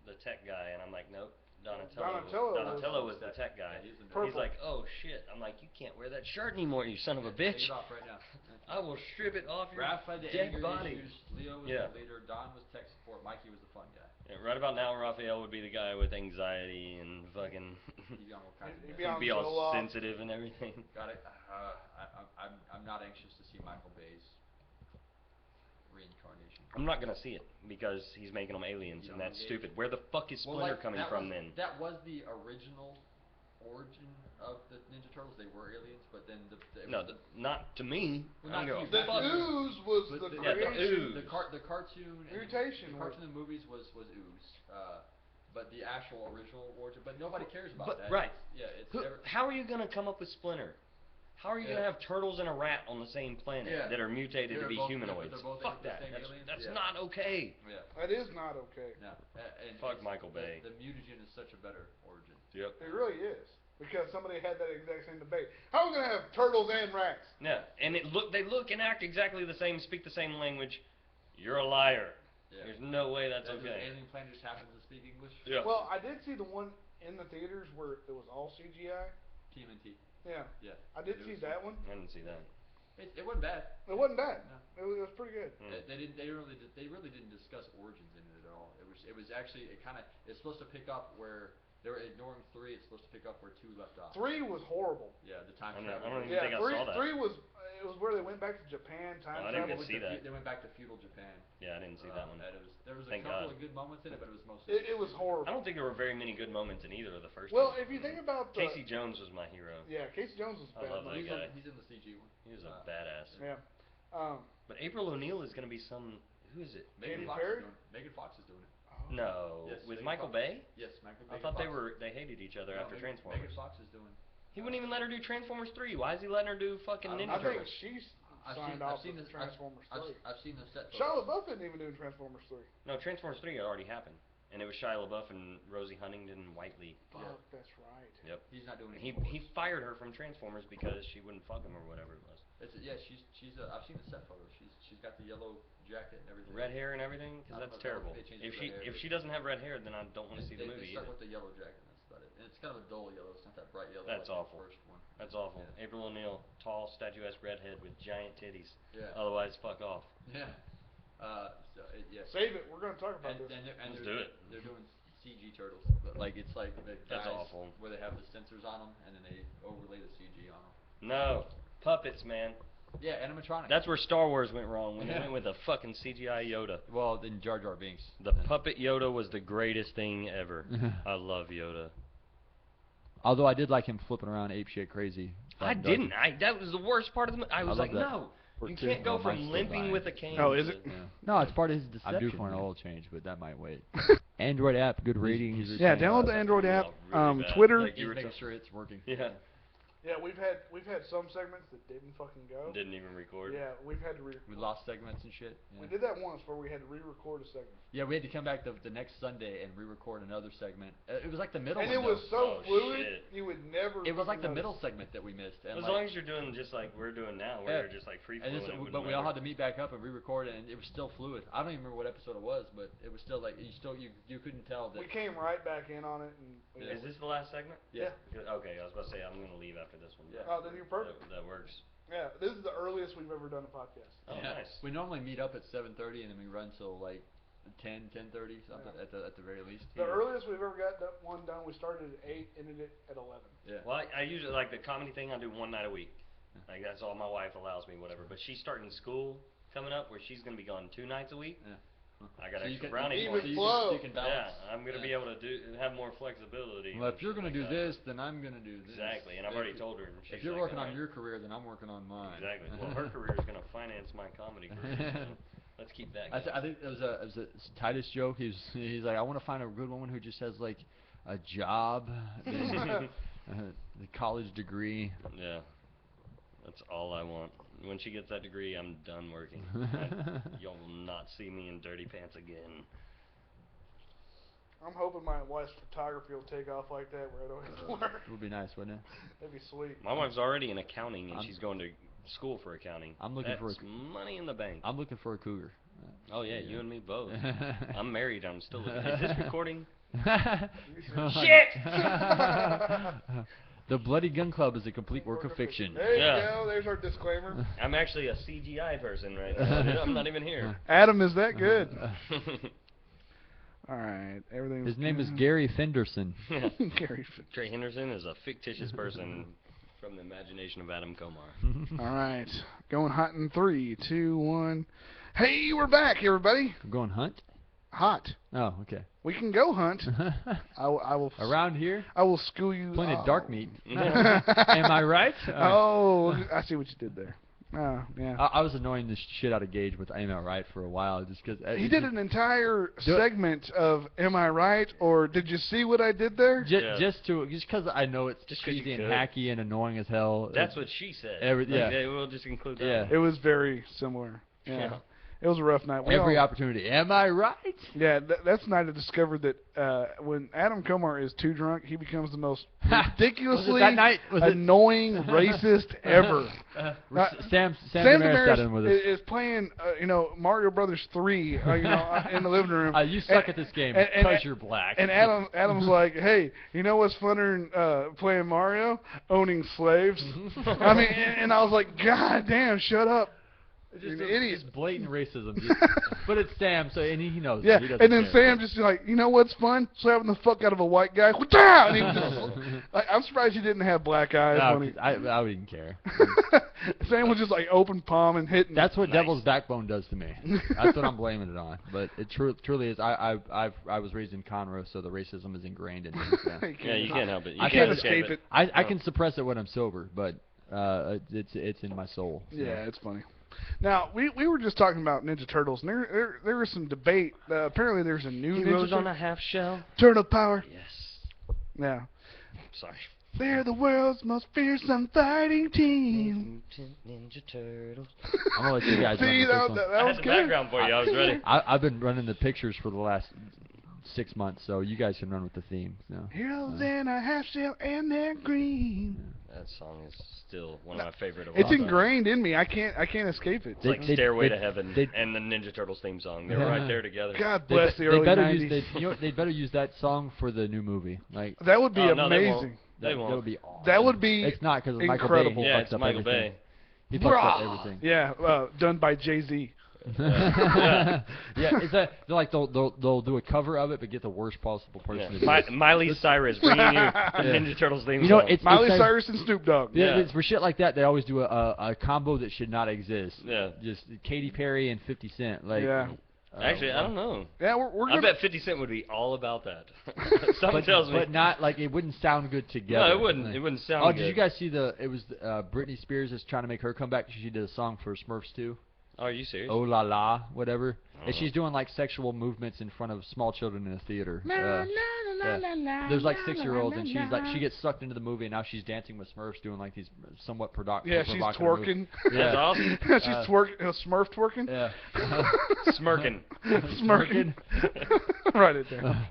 the tech guy. And I'm like, nope. Donatello was the tech guy. Yeah, He's like, oh shit. I'm like, you can't wear that shirt anymore, you son of a bitch. Take it off right now. I will strip it off your Raph had the dead anger body. issues. Leo was Yeah. the leader. Don was tech support. Mikey was the fun guy. Yeah, right about now, Raphael would be the guy with anxiety and fucking He'd be on all kinds of He'd meds. be be all Zoloft. sensitive and everything. Got it. I'm not anxious to see Michael Bay's reincarnation. I'm not gonna see it because he's making them aliens, You and don't that's engage. stupid. Where the fuck is Splinter coming that from was, then? That was the original origin of the Ninja Turtles. They were aliens, but then Not to me. Well, I don't not give to a The you. fuck. ooze was But the the- yeah, the creation. ooze. the cartoon and Mutation the cartoon and the movies was ooze. But the actual original origin, but nobody cares about But that. right. It's How are you gonna come up with Splinter? How are you Yeah. gonna have turtles and a rat on the same planet Yeah. that are mutated to They're be both- humanoids? they're both Fuck the that. same aliens? That's Yeah. not okay. Yeah. That is not okay. No. And Fuck it's- Michael Bay. The mutagen is such a better origin. Yep. It really is. Because somebody had that exact same debate. How are we going to have turtles and rats? Yeah, and they look and act exactly the same, speak the same language. You're a liar. Yeah. There's no way that's That okay. alien planet just happens to speak English. Yeah. Well, I did see the one in the theaters where it was all CGI. TMNT. Yeah. Yeah. I did It see was- that one. I didn't see that. It wasn't bad. It wasn't bad. No. It was pretty good. They really didn't discuss origins in it at all. It was actually it's supposed to pick up where they were ignoring 3. It's supposed to pick up where 2 left off. 3 was horrible. Yeah, the time I don't travel. even Yeah, think I 3, saw that. 3 was it was where they went back to Japan, time I didn't travel. get to see that. They went back to feudal Japan. Yeah, I didn't see that one. And there was a Thank couple God. of good moments in it, but it was mostly. It was horrible. I don't think there were very many good moments in either of the first Well, two. if you think about the Casey Jones was my hero. yeah, Casey Jones was I bad. love man. that He's, guy. he's in the CG one. He was a badass. Yeah. But April O'Neil is going to be some. Who is it? Megan Katy Fox Perry? is doing it. Megan Fox is doing it. No, Yes, with Megan Michael Fox. Bay. Yes, Michael. I thought they hated each other No, after Megan Transformers. Fox is doing. He wouldn't even let her do Transformers 3. Why is he letting her do fucking I don't Ninja I think Turtles? she's I've signed seen, off I've seen with this. Transformers 3. I've seen the set. Shia LaBeouf isn't even doing Transformers 3. No, Transformers 3 had already happened, and it was Shia LaBeouf and Rosie Huntington and Whiteley. Fuck, that's right. Yep. He's not doing He any more. he fired her from Transformers because she wouldn't fuck him or whatever it was. Yeah, she's. I've seen the set photos. She's got the yellow jacket and everything. Red hair and everything, I because don't that's know terrible. if they changed If the red hair, if but- she doesn't have red hair, then I don't want to see the They movie start either. with the yellow jacket. That's about it. And it's kind of a dull yellow. It's not that bright yellow. That's like awful. The first one. That's awful. Yeah. April O'Neil, tall, statuesque redhead with giant titties. Yeah. Otherwise, fuck off. Yeah. Yeah. Save it. We're going to talk about this. Let's they're, do it. They're doing CG turtles. Like it's like the That's guys awful. where they have the sensors on them and then they overlay the CG on them. No, puppets, man. Yeah, animatronics. That's where Star Wars went wrong when they went with a fucking CGI Yoda. well, then Jar Jar Binks. The puppet Yoda was the greatest thing ever. I love Yoda. Although I did like him flipping around ape shit crazy. I didn't. That was the worst part of the movie. I was love like, that. no, you can't go from limping with a cane. Oh, is to- it? Yeah. No, it's part of his deception. I'm due for an man. oil change, but that might wait. Android app, good ratings. Yeah, download the Android app. really bad. Twitter. Like you He's were making t- sure it's working. Yeah. Yeah, we've had some segments that didn't fucking go. Didn't even record. Yeah, we've had to. We lost segments and shit. Yeah. We did that once where we had to re-record a segment. Yeah, we had to come back the next Sunday and re-record another segment. It was like the middle And one. it was so Oh, fluid, shit. you would never. It was like the notice. middle segment that we missed. And As long as you're doing just like we're doing now, where you're just like free flowing. But we all had to meet back up and re-record it, and it was still fluid. I don't even remember what episode it was, but it was still like you couldn't tell that. We came right back in on it. And Is this the last segment? Yeah. Okay, I was about to say I'm gonna leave after this one. Yeah. Oh, then you're perfect. That works. Yeah, this is the earliest we've ever done a podcast. Oh, Yeah. nice. We normally meet up at 7:30 and then we run till like 10:30 something at the very least. The earliest we've ever got one done, we started at 8, ended it at 11. Yeah. Well, I usually like the comedy thing. I do one night a week. Like that's all my wife allows me, whatever. But she's starting school coming up, where she's gonna be gone 2 nights a week. Yeah. I got So extra you can- brownie even points. flow. You can balance. Yeah, I'm gonna be able to have more flexibility. Well, and if you're shit gonna like do that. this, then I'm gonna do this. Exactly, and I've already told her. And she's If you're like, working on "Alright." your career, then I'm working on mine. Exactly. Well, her career is gonna finance my comedy career. So let's keep that going. I think it was a Titus joke. He's like, I want to find a good woman who just has like a job, then, the college degree. Yeah, that's all I want. When she gets that degree, I'm done working. You'll not see me in dirty pants again. I'm hoping my wife's photography will take off like that where I don't have to work. It would be nice, wouldn't it? That'd be sweet. My wife's already in accounting, and I'm- she's going to school for accounting. I'm looking That's for money in the bank. I'm looking for a cougar. Oh yeah, you and me both. I'm married. I'm still looking. Is this recording? Shit! The Bloody Gun Club is a complete work of fiction. There Yeah. you go. There's our disclaimer. I'm actually a CGI person right now. I'm not even here. Adam is that good. All right, everything. His name is Gary Fenderson. Gary. Trey Henderson is a fictitious person from the imagination of Adam Komar. All right, going hot in 3, 2, 1. Hey, we're back, everybody. I'm going hunt? Hot. Oh, okay. We can go hunt. I will. Around here? I will school you. Plenty of dark meat. Am I right? Oh, I see what you did there. Oh, yeah. I was annoying the shit out of Gage with Am I Right for a while just because He did an entire segment of Am I Right? Or did you see what I did there? Yeah. Just because I know it's Just 'cause you cheesy and could. hacky and annoying as hell. That's what she said. Yeah. We'll just include that. Yeah. It was very similar. Yeah. It was a rough night. We Every all- opportunity. Am I right? Yeah, that's the night I discovered that when Adam Komar is too drunk, he becomes the most ridiculously that night? Was it- annoying racist ever. Sam Sam Damaris got in with us. is playing, Mario Brothers 3, in the living room. You suck at this game because you're black. And Adam's like, hey, you know what's funner than playing Mario? Owning slaves. I mean, and I was like, God damn, shut up. Just You're an idiot. Just blatant racism. But it's Sam, so and he knows. Yeah, it. He doesn't and then care. Sam just like, you know what's fun? Slapping the fuck out of a white guy. Wha-da! And he was just, like, I'm surprised he didn't have black eyes No, when he. I wouldn't care. Sam was just like open palm and hitting. That's what Nice. Devil's Backbone does to me. That's what I'm blaming it on. But it truly is. I was raised in Conroe, so the racism is ingrained in me. Yeah. Yeah, you can't help it. I You can't can't escape it. I can suppress it when I'm sober, but it's in my soul. So. Yeah, it's funny. Now we were just talking about Ninja Turtles, and there was some debate. Apparently, there's a new Ninja Heroes on Turtle. a half shell. Turtle power. Yes. Yeah. Sorry. They're the world's most fearsome fighting team. Ninja Turtles. I'm gonna let you guys run See, with this that one. that I was had the good. background for you. I was ready. I've been running the pictures for the last 6 months, so you guys can run with the theme. So. Heroes in a half shell and they're green. That song is still one of my favorite of It's all time. ingrained in me. I can't escape it. It's like They- Stairway they- to Heaven they- and the Ninja Turtles theme song. They were right there together. God bless the early better 90s. they'd better use that song for the new movie. Like That would be Oh, no, they won't. amazing. They that won't. would be awesome. That would be It's not because Michael incredible. Bay. He Yeah, fucks it's up Michael everything. Bay. He fucks up Brah. everything. Yeah, done by Jay-Z. Yeah, is that they're like they'll do a cover of it, but get the worst possible person to do it. Miley Cyrus bringing you the Ninja Turtles theme You know, song. it's Miley like- Cyrus and Snoop Dogg. Yeah, Yeah. it's for shit like that. They always do a combo that should not exist. Yeah. Just Katy Perry and 50 Cent. Like, Yeah. Actually, I don't know. Yeah, we're I gonna. bet 50 Cent would be all about that. Something tells me. but not like it wouldn't sound good together. No, it wouldn't. Like- It wouldn't sound Oh, good. did you guys see it was Britney Spears is trying to make her come back? She did a song for Smurfs 2. Oh, are you serious? Oh La La, whatever. And she's doing like sexual movements in front of small children in a theater. There's like 6-year-olds, and she's like, she gets sucked into the movie, and now she's dancing with Smurfs, doing like these somewhat Yeah, she's twerking. That's awesome. She's Smurf twerking. Yeah. Smirking. Smirking. Write it down.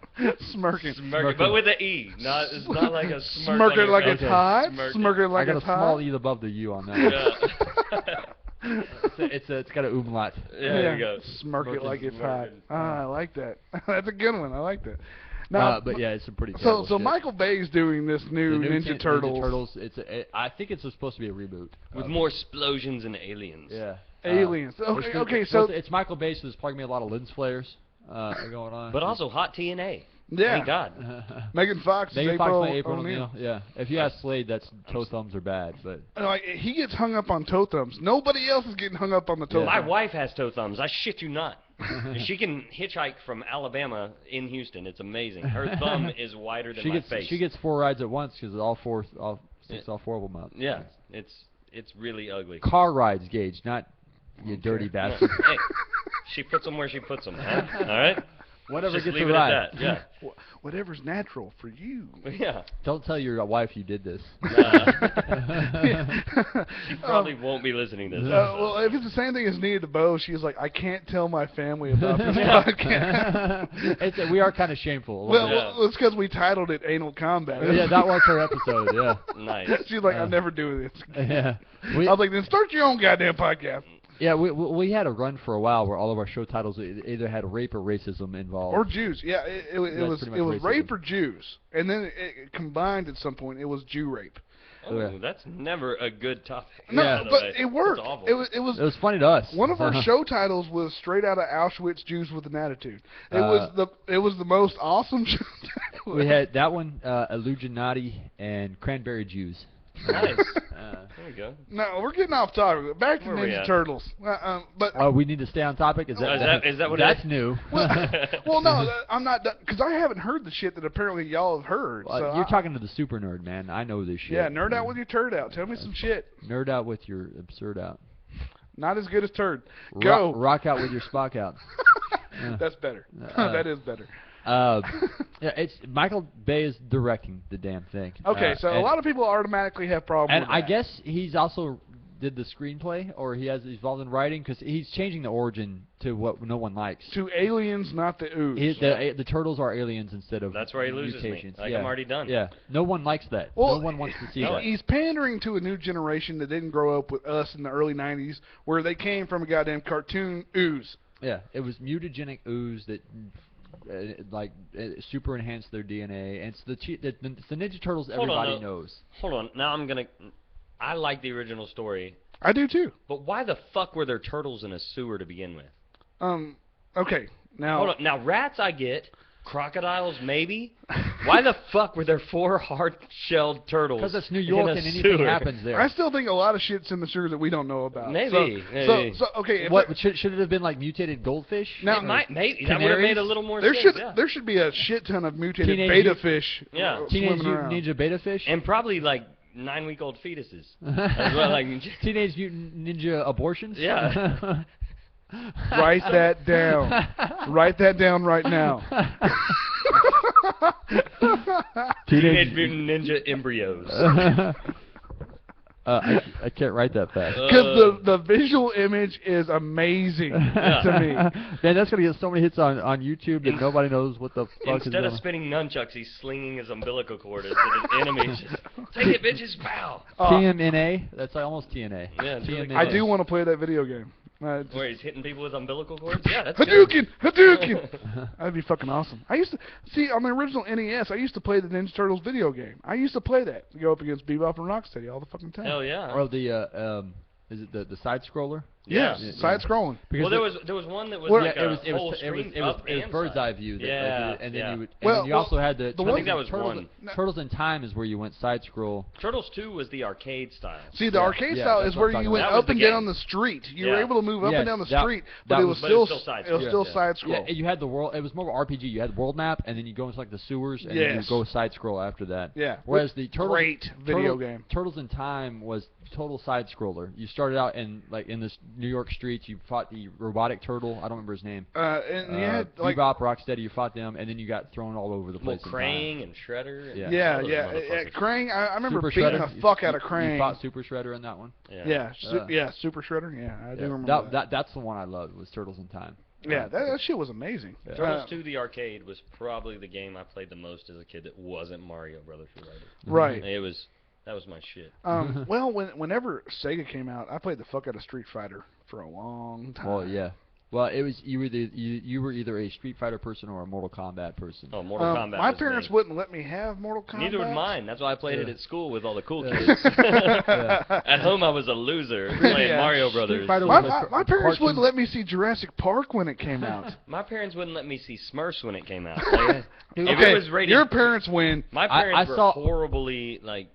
Smirking. Smirking. But with an E. It's not like a smirk. Smirking like it's Okay. hot. Smirking. Smirking like I got a it's small hot. E above the U on that. Yeah. It's got an umlaut. Yeah, there you go. Smirk it like it's hot. Smirking. I like that. That's a good one. I like that. Now, But yeah, it's a pretty. so terrible shit. Michael Bay's doing this new The Ninja Turtles. I think it's supposed to be a reboot. With more explosions and aliens. Yeah. Aliens. Okay, so it's Michael Bay, so there's probably gonna be a lot of lens flares going on. But also hot TNA. yeah, Thank God. Megan Fox, Megan is Fox April and April O'Neil. O'Neil. Yeah. If you ask Slade, that's toe thumbs are bad, but Like he gets hung up on toe thumbs. Nobody else is getting hung up on the toe My thumbs. wife has toe thumbs. I shit you not. She can hitchhike from Alabama in Houston. It's amazing. Her thumb is wider than my face. she gets 4 rides at once because all 4 of them up. Yeah, it's really ugly. Car rides, Gage, not you dirty bastard. Hey, she puts them where she puts them. Huh? All right. Whatever Just gets leave a it ride. at that. Yeah. Whatever's natural for you. Yeah. Don't tell your wife you did this. She probably won't be listening to this. Well, if it's the same thing as Nia DeBow, she's like, I can't tell my family about this podcast. We are kind of shameful. Well, it's because we titled it Anal Combat. Yeah, that was her episode. Yeah. Nice. She's like, I never do this. Yeah. I was like, then start your own goddamn podcast. Yeah, we had a run for a while where all of our show titles either had rape or racism involved. Or Jews. Yeah, it was pretty much rape racism. or Jews. And then it combined at some point. It was Jew rape. Oh, Yeah. that's never a good topic. No, by the but way. it worked. That's awful. It was It was funny to us. one of our show titles was straight out of Auschwitz, Jews with an Attitude. It was the most awesome show title. We had that one, Illuminati and Cranberry Jews. Nice. There we go. No, we're getting off topic. Back to Where we Ninja at? Turtles. But Oh, we need to stay on topic. Is that what it that's is? new? well, no, I'm not because I haven't heard the shit that apparently y'all have heard. So You're talking to the super nerd, man. I know this shit. Yeah, nerd out with your turd out. Tell me some shit. Nerd out with your absurd out. Not as good as turd. Go. Rock out with your Spock out. That's better. That is better. Yeah, it's Michael Bay is directing the damn thing. Okay, so a lot of people automatically have problems And with I that. guess he's also did the screenplay, or he's involved in writing, because he's changing the origin to what no one likes. To aliens, not the ooze. The turtles are aliens instead of That's where he loses mutations. me. Like, yeah. I'm already done. Yeah, no one likes that. Well, no one wants to see no, that. He's pandering to a new generation that didn't grow up with us in the early 90s, where they came from a goddamn cartoon ooze. Yeah, it was mutagenic ooze that super enhanced their DNA, and it's the Ninja Turtles Hold on, everybody no. knows. Hold on. Now I like the original story, I do too. but why the fuck were there turtles in a sewer to begin with? Okay, now... Hold on. Now rats I get. Crocodiles maybe. Why the fuck were there 4 hard-shelled turtles? Because it's New York in a and anything sewer? happens there. I still think a lot of shit's in the sewer that we don't know about. Maybe, So, maybe. so okay. If What there- should it have been, like mutated goldfish? Now- It might, maybe that would have made a little more there sense. should Yeah. there should be a shit ton of mutated Teenage beta Mut- fish. Yeah. Teenage swimming around. Mutant Ninja Beta Fish? And probably like 9-week-old fetuses. As well, like Teenage Mutant Ninja Abortions? Yeah. Write that down. Write that down right now. Teenage Mutant Ninja embryos. I can't write that fast. Because the visual image is amazing to me. Man, that's gonna get so many hits on YouTube that nobody knows what the fuck is Instead going of on. spinning nunchucks, he's slinging his umbilical cord at his enemies. Take it, bitches! Pow! TMNA? That's almost TNA. Yeah, TMNA. I do want to play that video game. Where he's hitting people with umbilical cords? Yeah, that's good. Hadouken! That'd be fucking awesome. I used to see on the original NES. I used to play the Ninja Turtles video game. I used to play that to go up against Bebop and Rocksteady all the fucking time. Hell yeah. Or the is it the side scroller? Yeah, Yeah. side scrolling. Because Well, there was one that was Well, like it was a whole screen up and bird's side. eye view. That, Yeah, like, and then yeah. you would, and Well, then you also had the the I one- think that was Turtles, one. Turtles in Time is where you went side scroll. Turtles 2 was the arcade style. See, the Yeah, arcade yeah, style that's is what where I'm talking you went about. That was up and the down game. the street. You were Yeah. able to move up Yes, and down the that- street, that but it was- was but it still was still side it was scroll. still Yeah. side scroll. Yeah, you had the world. It was more RPG. You had world map, and then you go into like the sewers, and then you Yes. go side scroll after that. Yeah. Whereas the Turtles, Great video game. Turtles in Time was total side scroller. You started out in like in this New York streets. You fought the robotic turtle. I don't remember his name. And you had like Bebop, Rocksteady. You fought them, and then you got thrown all over the place. Well, Krang and Shredder. And Yeah. all those motherfuckers. Krang. I remember Super beating Shredder. the fuck out of You Krang. fought Super Shredder in that one. Super Shredder. Yeah, I do remember that. That's the one I loved. Was Turtles in Time. Yeah, that shit was amazing. Yeah. Turtles 2, the arcade, was probably the game I played the most as a kid that wasn't Mario Brothers related. Right. That was my shit. Well, whenever Sega came out, I played the fuck out of Street Fighter for a long time. Well, yeah. Well, it was you were either a Street Fighter person or a Mortal Kombat person. Oh, Mortal Kombat. My was parents me. wouldn't let me have Mortal Kombat. Neither would mine. That's why I played it at school with all the cool kids. Yeah. At home, I was a loser playing Yeah. Mario Brothers. Fighter My, was my, a my parents cartoon. wouldn't let me see Jurassic Park when it came out. My parents wouldn't let me see Smurfs when it came out. Like, if Okay, it was rated, your parents win. my parents I were saw- horribly like.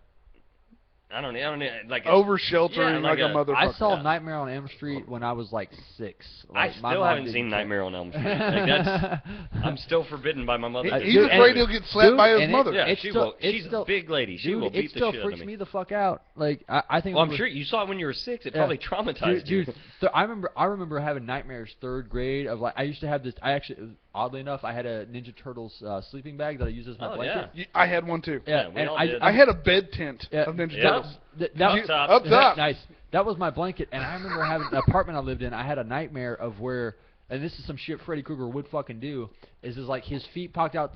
I don't know, like Over sheltering yeah, like a motherfucker. I saw Yeah. Nightmare on Elm Street when I was like 6. I Like, my still mom haven't didn't seen care. Nightmare on Elm Street. Like, that's, I'm still forbidden by my mother. He's Dude, afraid and- he'll get slapped by his and it- mother. Yeah, It's she still- will. it's She's still- a big lady. She Dude, will beat it the still shit out freaks of me me. the fuck out. Like I think. Well, we I'm were- sure you saw it when you were 6. It Yeah. probably traumatized you. Dude, I remember having nightmares 3rd grade of like I used to have this. I actually, oddly enough, I had a Ninja Turtles sleeping bag that I used as my Oh, blanket. yeah. I had one too. Yeah, we and all I, did. I had a bed tent Yeah. of Ninja Yeah. Turtles. Up top. Up top. Nice. That was my blanket, and I remember having the apartment I lived in. I had a nightmare of where, and this is some shit Freddy Krueger would fucking do. Is like his feet popped out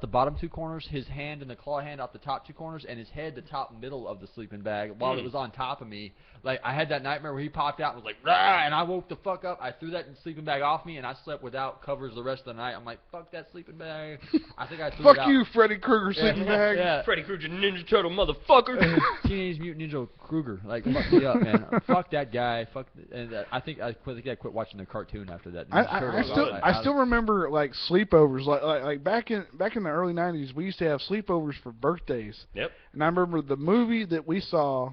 the bottom 2 corners, his hand and the claw hand out the top 2 corners, and his head the top middle of the sleeping bag while it was on top of me. Like I had that nightmare where he popped out and was like, rah, and I woke the fuck up. I threw that sleeping bag off me, and I slept without covers the rest of the night. I'm like, fuck that sleeping bag. I think I threw it Fuck out. you, Freddy Krueger sleeping bag. Yeah. Freddy Krueger Ninja Turtle motherfucker. Teenage Mutant Ninja Krueger, like fuck me up, man. Fuck that guy. Fuck, and I think I quit watching the cartoon after that. I still remember like sleepovers, like back in the early '90s, we used to have sleepovers for birthdays. Yep. And I remember the movie that we saw,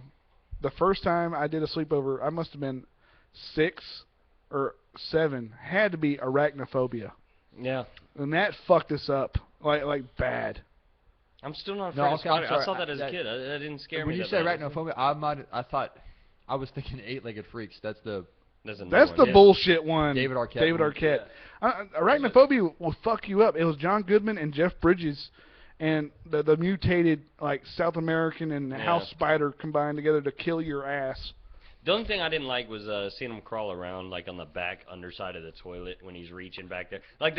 the first time I did a sleepover, I must have been 6 or 7, had to be Arachnophobia, Yeah. and that fucked us up like bad. I'm still not No, afraid of okay, I'm spiders. I sorry. saw that as a That- kid. That didn't scare When me. you that say bad. arachnophobia, I thought I was thinking 8-legged freaks. That's the That's a new That's one, the yeah. bullshit one. David Arquette David one. Arquette. Arachnophobia will fuck you up. It was John Goodman and Jeff Bridges, and the mutated like South American and house spider combined together to kill your ass. The only thing I didn't like was seeing him crawl around like on the back underside of the toilet when he's reaching back there. Like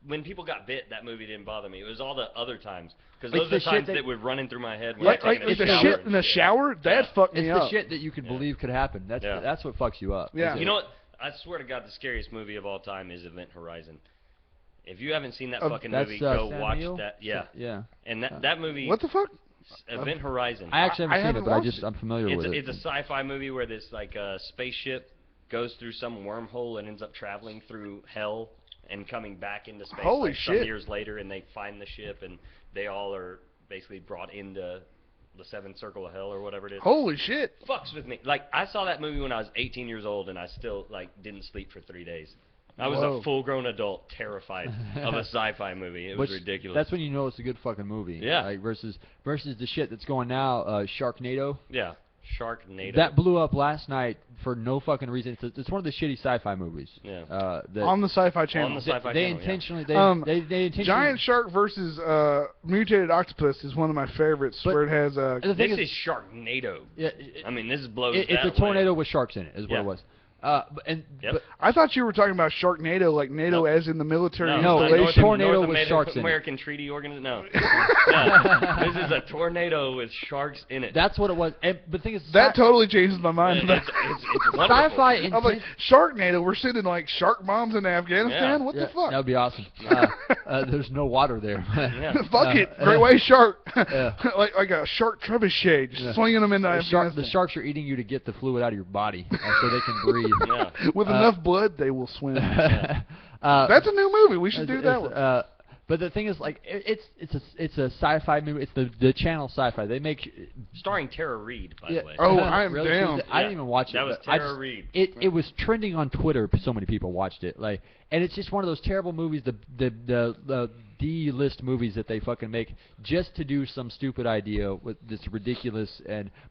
when people got bit, that movie didn't bother me. It was all the other times because It's those are the the times shit that were running through my head when Like, I was taking like a the shower. shit in and the shit. shower, that fucked It's me the up. shit that you can believe could happen. That's what fucks you up. Yeah. You know what? I swear to God, the scariest movie of all time is Event Horizon. If you haven't seen that fucking That's, movie, go Sam watch Neill? that. Yeah. Yeah. And that movie, What the fuck? Event Horizon. I actually I haven't seen haven't it, but watched it. I'm familiar with it. It's a sci-fi movie where this like spaceship goes through some wormhole and ends up traveling through hell and coming back into space Holy like some shit. years later, and they find the ship and they all are basically brought into the seventh circle of hell or whatever it is. Holy shit. Fucks with me. Like I saw that movie when I was 18 years old and I still like didn't sleep for 3 days. I was Whoa. a full-grown adult terrified of a sci-fi movie. It was ridiculous. That's when you know it's a good fucking movie. Yeah. Like versus the shit that's going now, Sharknado. Yeah. Sharknado. That blew up last night for no fucking reason. It's one of the shitty sci-fi movies. Yeah. On the Sci-Fi Channel. On the Sci-Fi they Channel, yeah. intentionally they intentionally Giant shark versus mutated octopus is one of my favorites, But- where it has The thing This is Sharknado. yeah, I mean, this blows it's that a tornado away. with sharks in it. Is what Yeah. it was. Yep. But I thought you were talking about Sharknado, like NATO No. as in the military No, it's it's installation. a tornado North with Ameri- sharks in it. American Treaty Organization. No. No. This is a tornado with sharks in it. that's what it was. And, but the thing is, That totally changes my mind. It's wonderful. sci-fi I'm like, Sharknado, we're sending like shark bombs into Afghanistan? Yeah. What yeah, the fuck? That would be awesome. There's no water there. Yeah. Fuck it. Great white shark. Yeah. like a shark trebuchet, just Yeah. swinging them into Afghanistan. The sharks are eating you to get the fluid out of your body so they can breathe. Yeah. With enough blood, they will swim. That's That's a new movie. We should do that one. But the thing is, like, it's a sci-fi movie. It's the channel sci-fi. They make Starring Tara Reid, by yeah. the way. Oh, I am Really? down. I didn't even watch it. That was but I Tara just- Reid. It was trending on Twitter. So many people watched it. Like, and it's just one of those terrible movies. The D-list movies that they fucking make just to do some stupid idea with this ridiculous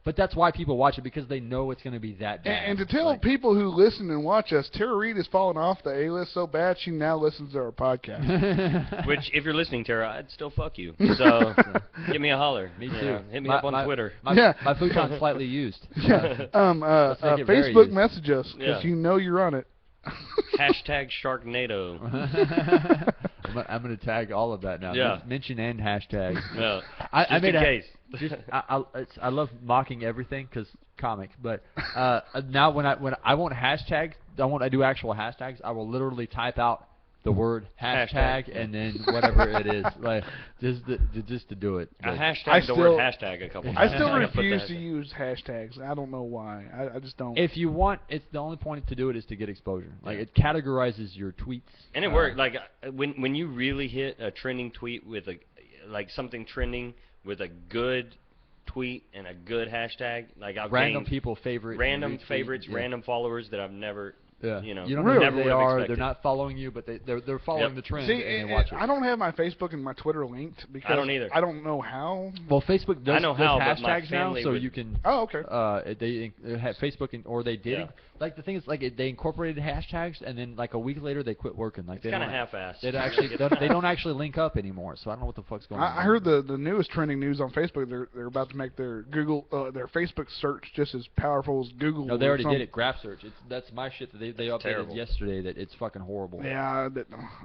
but that's why people watch it, because they know it's going to be that bad. And to tell people who listen and watch us, Tara Reid has fallen off the A-list so bad she now listens to our podcast. Which, if you're listening, Tara, I'd still fuck you. So give me a holler. Me too. Hit me up on Twitter. My futon's slightly used. Yeah. Make it very Facebook used. message us because you know you're on it. Hashtag Sharknado. I'm going to tag all of that now. Yeah. Mention and hashtag. No. I made in case. I love mocking everything because comic, but now when I won't hashtag, I do actual hashtags. I will literally type out the word hashtag and then whatever it is, like just to do it. I But hashtagged the word hashtag a couple times. I still I'm gonna put refuse that. to use hashtags. I don't know why. I just don't. if you want, it's the only point to do it is to get exposure. Like it categorizes your tweets. And it worked. Like when you really hit a trending tweet with something trending with a good tweet and a good hashtag, like I've Random gained people favorite, random retweet, favorites, yeah. random followers that I've never. Yeah. You know, you don't Really? know who never they would have are. expected. They're not following you, but they're following Yep. the trend See, and they watch it. I don't have my Facebook and my Twitter linked because I don't either. I don't know how. Well, Facebook does, I know does how, but my hashtags now, family so would- you can. Oh, okay. They have Facebook or they did. Yeah. Like the thing is, like they incorporated hashtags, and then like a week later they quit working. Like It's they kind of don't- half-assed. they don't actually link up anymore. So I don't know what the fuck's going on. I heard the newest trending news on Facebook. They're about to make their Google their Facebook search just as powerful as Google. No, they or already something. did it. Graph search. That's my shit that they updated terrible. yesterday. That it's fucking horrible. Yeah,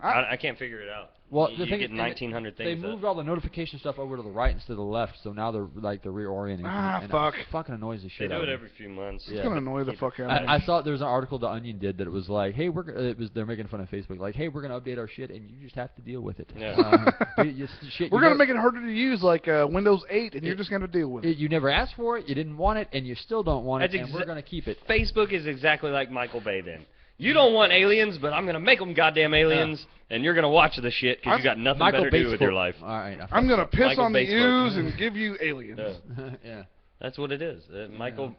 I can't figure it out. Well, you the thing get is, 1,900 they things. moved all the notification stuff over to the right instead of the left, so now they're reorienting. and fuck. It fucking annoys the They shit do out it of me. every few months. It's Yeah. gonna annoy the fuck out of me. I saw there's an article The Onion did that it was like, hey, they're making fun of Facebook, like, hey, we're gonna update our shit and you just have to deal with it. Yeah. We're gonna make it harder to use, like Windows 8, and you're just gonna deal with it. You never asked for it, you didn't want it, and you still don't want it, That's and we're gonna keep it. Facebook is exactly like Michael Bay then. You don't want aliens, but I'm going to make them goddamn aliens, and you're going to watch the shit because you got nothing Michael better to do Bates with your quote. life. All right, I'm gonna piss Michael on the Bates quote. U's and give you aliens. Yeah. yeah. That's what it is.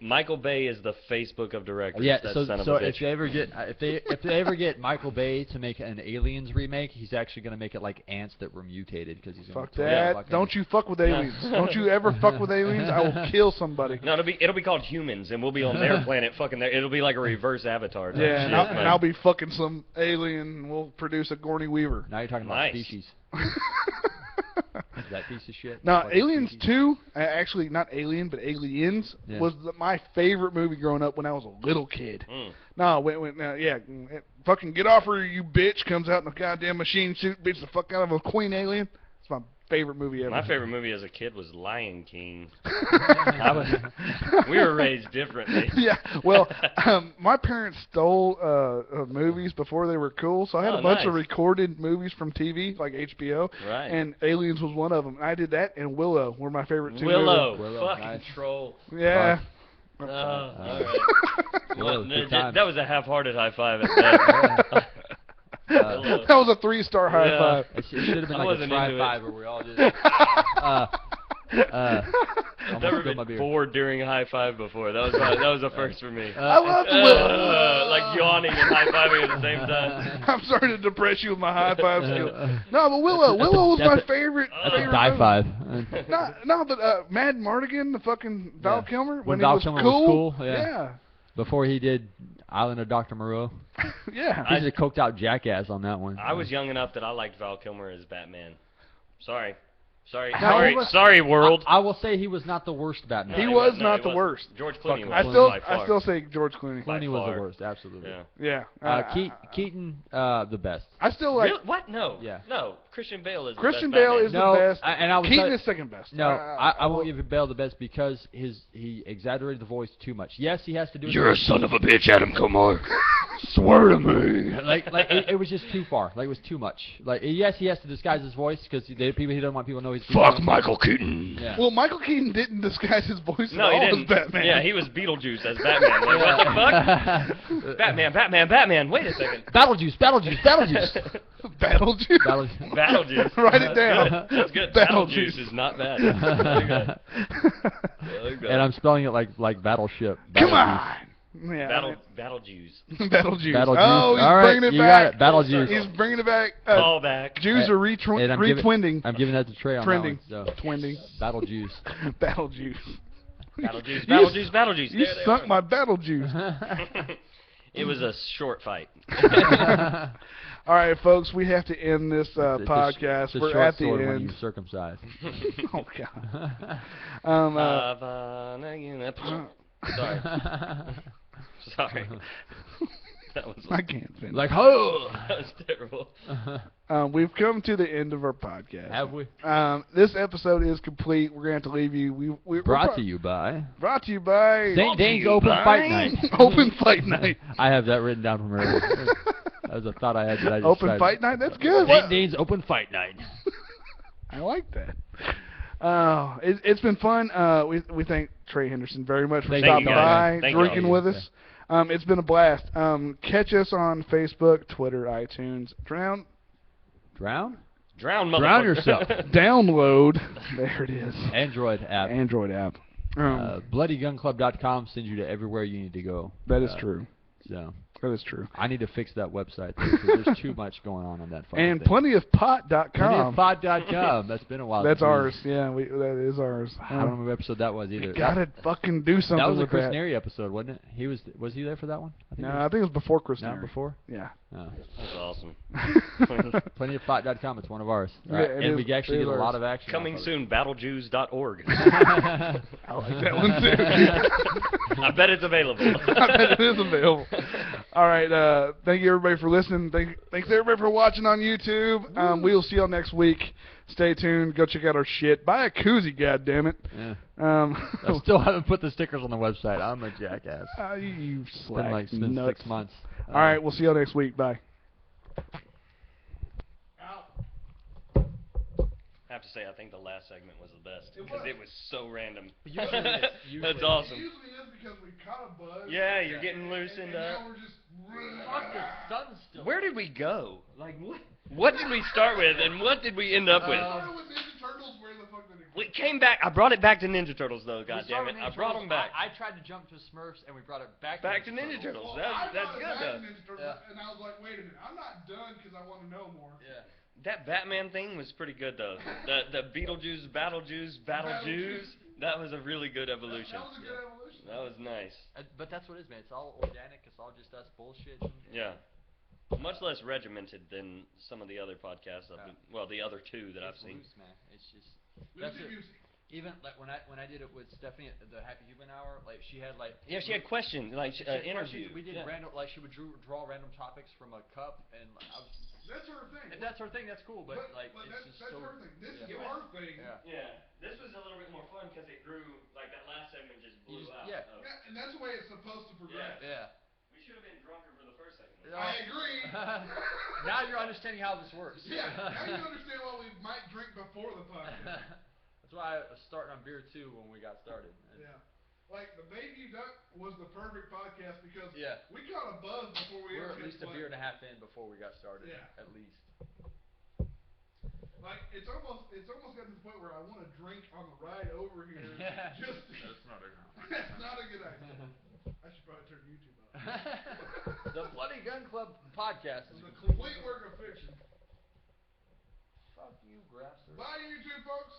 Michael Bay is the Facebook of directors. Yeah, that so son of so a bitch. if they ever get if they ever get Michael Bay to make an Aliens remake, he's actually gonna make it like ants that were mutated because he's gonna Fuck totally that! fucking- Don't you fuck with aliens? Don't you ever fuck with aliens? I will kill somebody. No, it'll be called Humans, and we'll be on their planet fucking there. It'll be like a reverse Avatar. Type Yeah, shit. and I'll be fucking some alien, and we'll produce a Gorny Weaver. Now you're talking Nice. about species. That piece of shit. Now, Fucking Aliens species. 2, actually not Alien, but Aliens, Yeah. was my favorite movie growing up when I was a little kid. Mm. No, fucking get off her, you bitch, comes out in a goddamn machine suit, beats the fuck out of a queen alien. It's my favorite movie ever. My favorite movie as a kid was Lion King. We were raised differently. Yeah, well, my parents stole movies before they were cool, so I had Oh, a bunch of nice. recorded movies from TV, like HBO, Right. and Aliens was one of them. I did that, and Willow were my favorite two Willow, Willow, fucking nice. troll. movies. Yeah. Oh, all right. Willow, good time. That was a half-hearted high five at that. Willow. That was a 3-star high Yeah. five. It should have been I like a wasn't into it. tri-5 where we all just. Almost Never spilled my been beer. bored during a high five before. That was a first for me. I love Willow. Like yawning and high fiving at the same time. I'm sorry to depress you with my high five skill. No, but Willow was that's my a- favorite. That's a favorite die movie. 5. No, but Mad Mardigan, the fucking Val Yeah. Kilmer, When when Val he was Kilmer was cool. cool, yeah. Before he did Island of Dr. Moreau. Yeah. He's a coked out jackass on that one. I was young enough that I liked Val Kilmer as Batman. Sorry, No, sorry, world. I will say he was not the worst Batman. He No, was no, not he the wasn't. worst. George Clooney Fuck, was by I far. still say George Clooney. By Clooney was the far. worst, absolutely. Yeah. Yeah. Keaton, the best. I still like Really? What? No. Yeah. No. Christian Bale is the Christian best Bale Batman. is No, the best. and I would Keaton tell- is second best. No, I won't give Bale the best because he exaggerated the voice too much. Yes, he has to do it. You're a son of a bitch, Adam Komar. Swear to me. It was just too far. Like it was too much. Like yes, he has to disguise his voice because he doesn't want people to know he's. Fuck Michael Keaton. Yeah. Well, Michael Keaton didn't disguise his voice No, at he all didn't. as Batman. Yeah, he was Beetlejuice as Batman. Like, what the fuck? Batman. Wait a second. Battlejuice. Battlejuice. Battlejuice. Write it down. That's good. Battlejuice. Battlejuice is not bad. Really good. Really good. And I'm spelling it like battleship. Come Battlejuice. on. Yeah, Battle Jews. Battle Juice. Battle Oh, Juice. he's All right, bringing it you back. got it. Battle Juice. He's bringing it back. Call back. Jews are And I'm retwinding. I'm giving that to Trey on Trending. that one. So. Twinding. Battle Juice. Battle Juice. Battle Jews. You Battle Jews. Battle Jews. You There they sunk are. my Battle Juice. It was a short fight. All right, folks, we have to end this It's a podcast. We're short at the sword when end. you circumcise. Oh God. Sorry. Sorry. That was I can't finish. Like, ho! that was terrible. We've come to the end of our podcast. Have we? This episode is complete. We're going to have to leave you. We're Brought to you by Brought to you by St. Dane's Open Fight Night. Open Fight Night. I have that written down from earlier. That was a thought I had that I just Open decided. Fight Night. That's good. St. Dane's Open Fight Night. I like that. It's been fun. We thank Trey Henderson very much for Thank you, stopping guys. by, Thank you. drinking with us. It's been a blast. Catch us on Facebook, Twitter, iTunes. Drown? Drown, Drown motherfucker. yourself. Download. There it is. Android app. Android app. BloodyGunClub.com sends you to everywhere you need to go. That is true. So That is true. I need to fix that website because there's too much going on that fucking And thing. plentyofpot.com. Plentyofpod.com. That's been a while. That's since we- ours. Yeah, that is ours. I don't remember what episode that was either. You gotta fucking do something That was a with Chris that. Neri episode, wasn't it? Was he there for that one? No, I think it was before Chris No, Neri. before? Yeah. Oh. That's awesome. Plentyofpot.com. It's one of ours. Yeah, Right. it And is- we actually it get is a lot ours. of action. Coming off of soon, battlejews.org. I like that one too. I bet it's available. I bet it is available. All right. Thank you everybody for listening. Thanks everybody for watching on YouTube. We will see y'all next week. Stay tuned. Go check out our shit. Buy a koozie, goddammit. Yeah. Um, I still haven't put the stickers on the website. I'm a jackass. you It's slack been it's been nuts. 6 months. All right. We'll see y'all next week. Bye. I have to say, I think the last segment was the best because it was so random. Usually it is. Usually That's it is. awesome. Usually is because we caught a buzz. Yeah, you're getting loosened up. we're just. Fuck, the sun's still. Where did we go? Like what? What did we start with, and what did we end up with? with Ninja Turtles, where the fuck did it go? We came back. I brought it back to Ninja Turtles, though. We God started damn it! Ninja I brought Turtles. them back. I tried to jump to Smurfs, and we brought it back Back to Ninja Turtles. I That's brought it good back though. to Ninja Turtles, Yeah. and I was like, wait a minute, I'm not done because I want to know more. Yeah. That Batman thing was pretty good though. The Beetlejuice, Battle Jews, Battle Jews. That was a really good evolution. That was a good evolution. That was nice. But that's what it is, man. It's all organic. It's all just us bullshit. Yeah. Much less regimented than some of the other podcasts. Well, the other two that I've It's seen. loose, man. It's just that's it. Even like when I did it with Stephanie at the Happy Human Hour, like she had like Yeah, she had questions, like she had interview. questions. We did Yeah. random, like she would draw random topics from a cup, and I was, That's her thing. if that's her thing, that's cool. But like but it's that's just so her thing. This yeah. is our thing. Yeah. Yeah, this was a little bit more fun because it grew. Like that last segment just blew out. Yeah. Yeah, and that's the way it's supposed to progress. Yeah. We should have been drunker for the first segment. I agree. Now you're understanding how this works. Yeah, now you understand why we might drink before the podcast. That's why I was starting on beer too when we got started. Yeah. Like, the Baby Duck was the perfect podcast because Yeah. we caught a buzz before we We're ever at least a hit play. beer and a half in before we got started. Yeah. At least. Like, it's almost gotten to the point where I want to drink on the ride over here. Yeah. Just That's not a That's not a good idea. I should probably turn YouTube off. The Bloody Gun Club podcast is It's a complete work of fiction. Fuck you, Grasser. Bye, YouTube folks.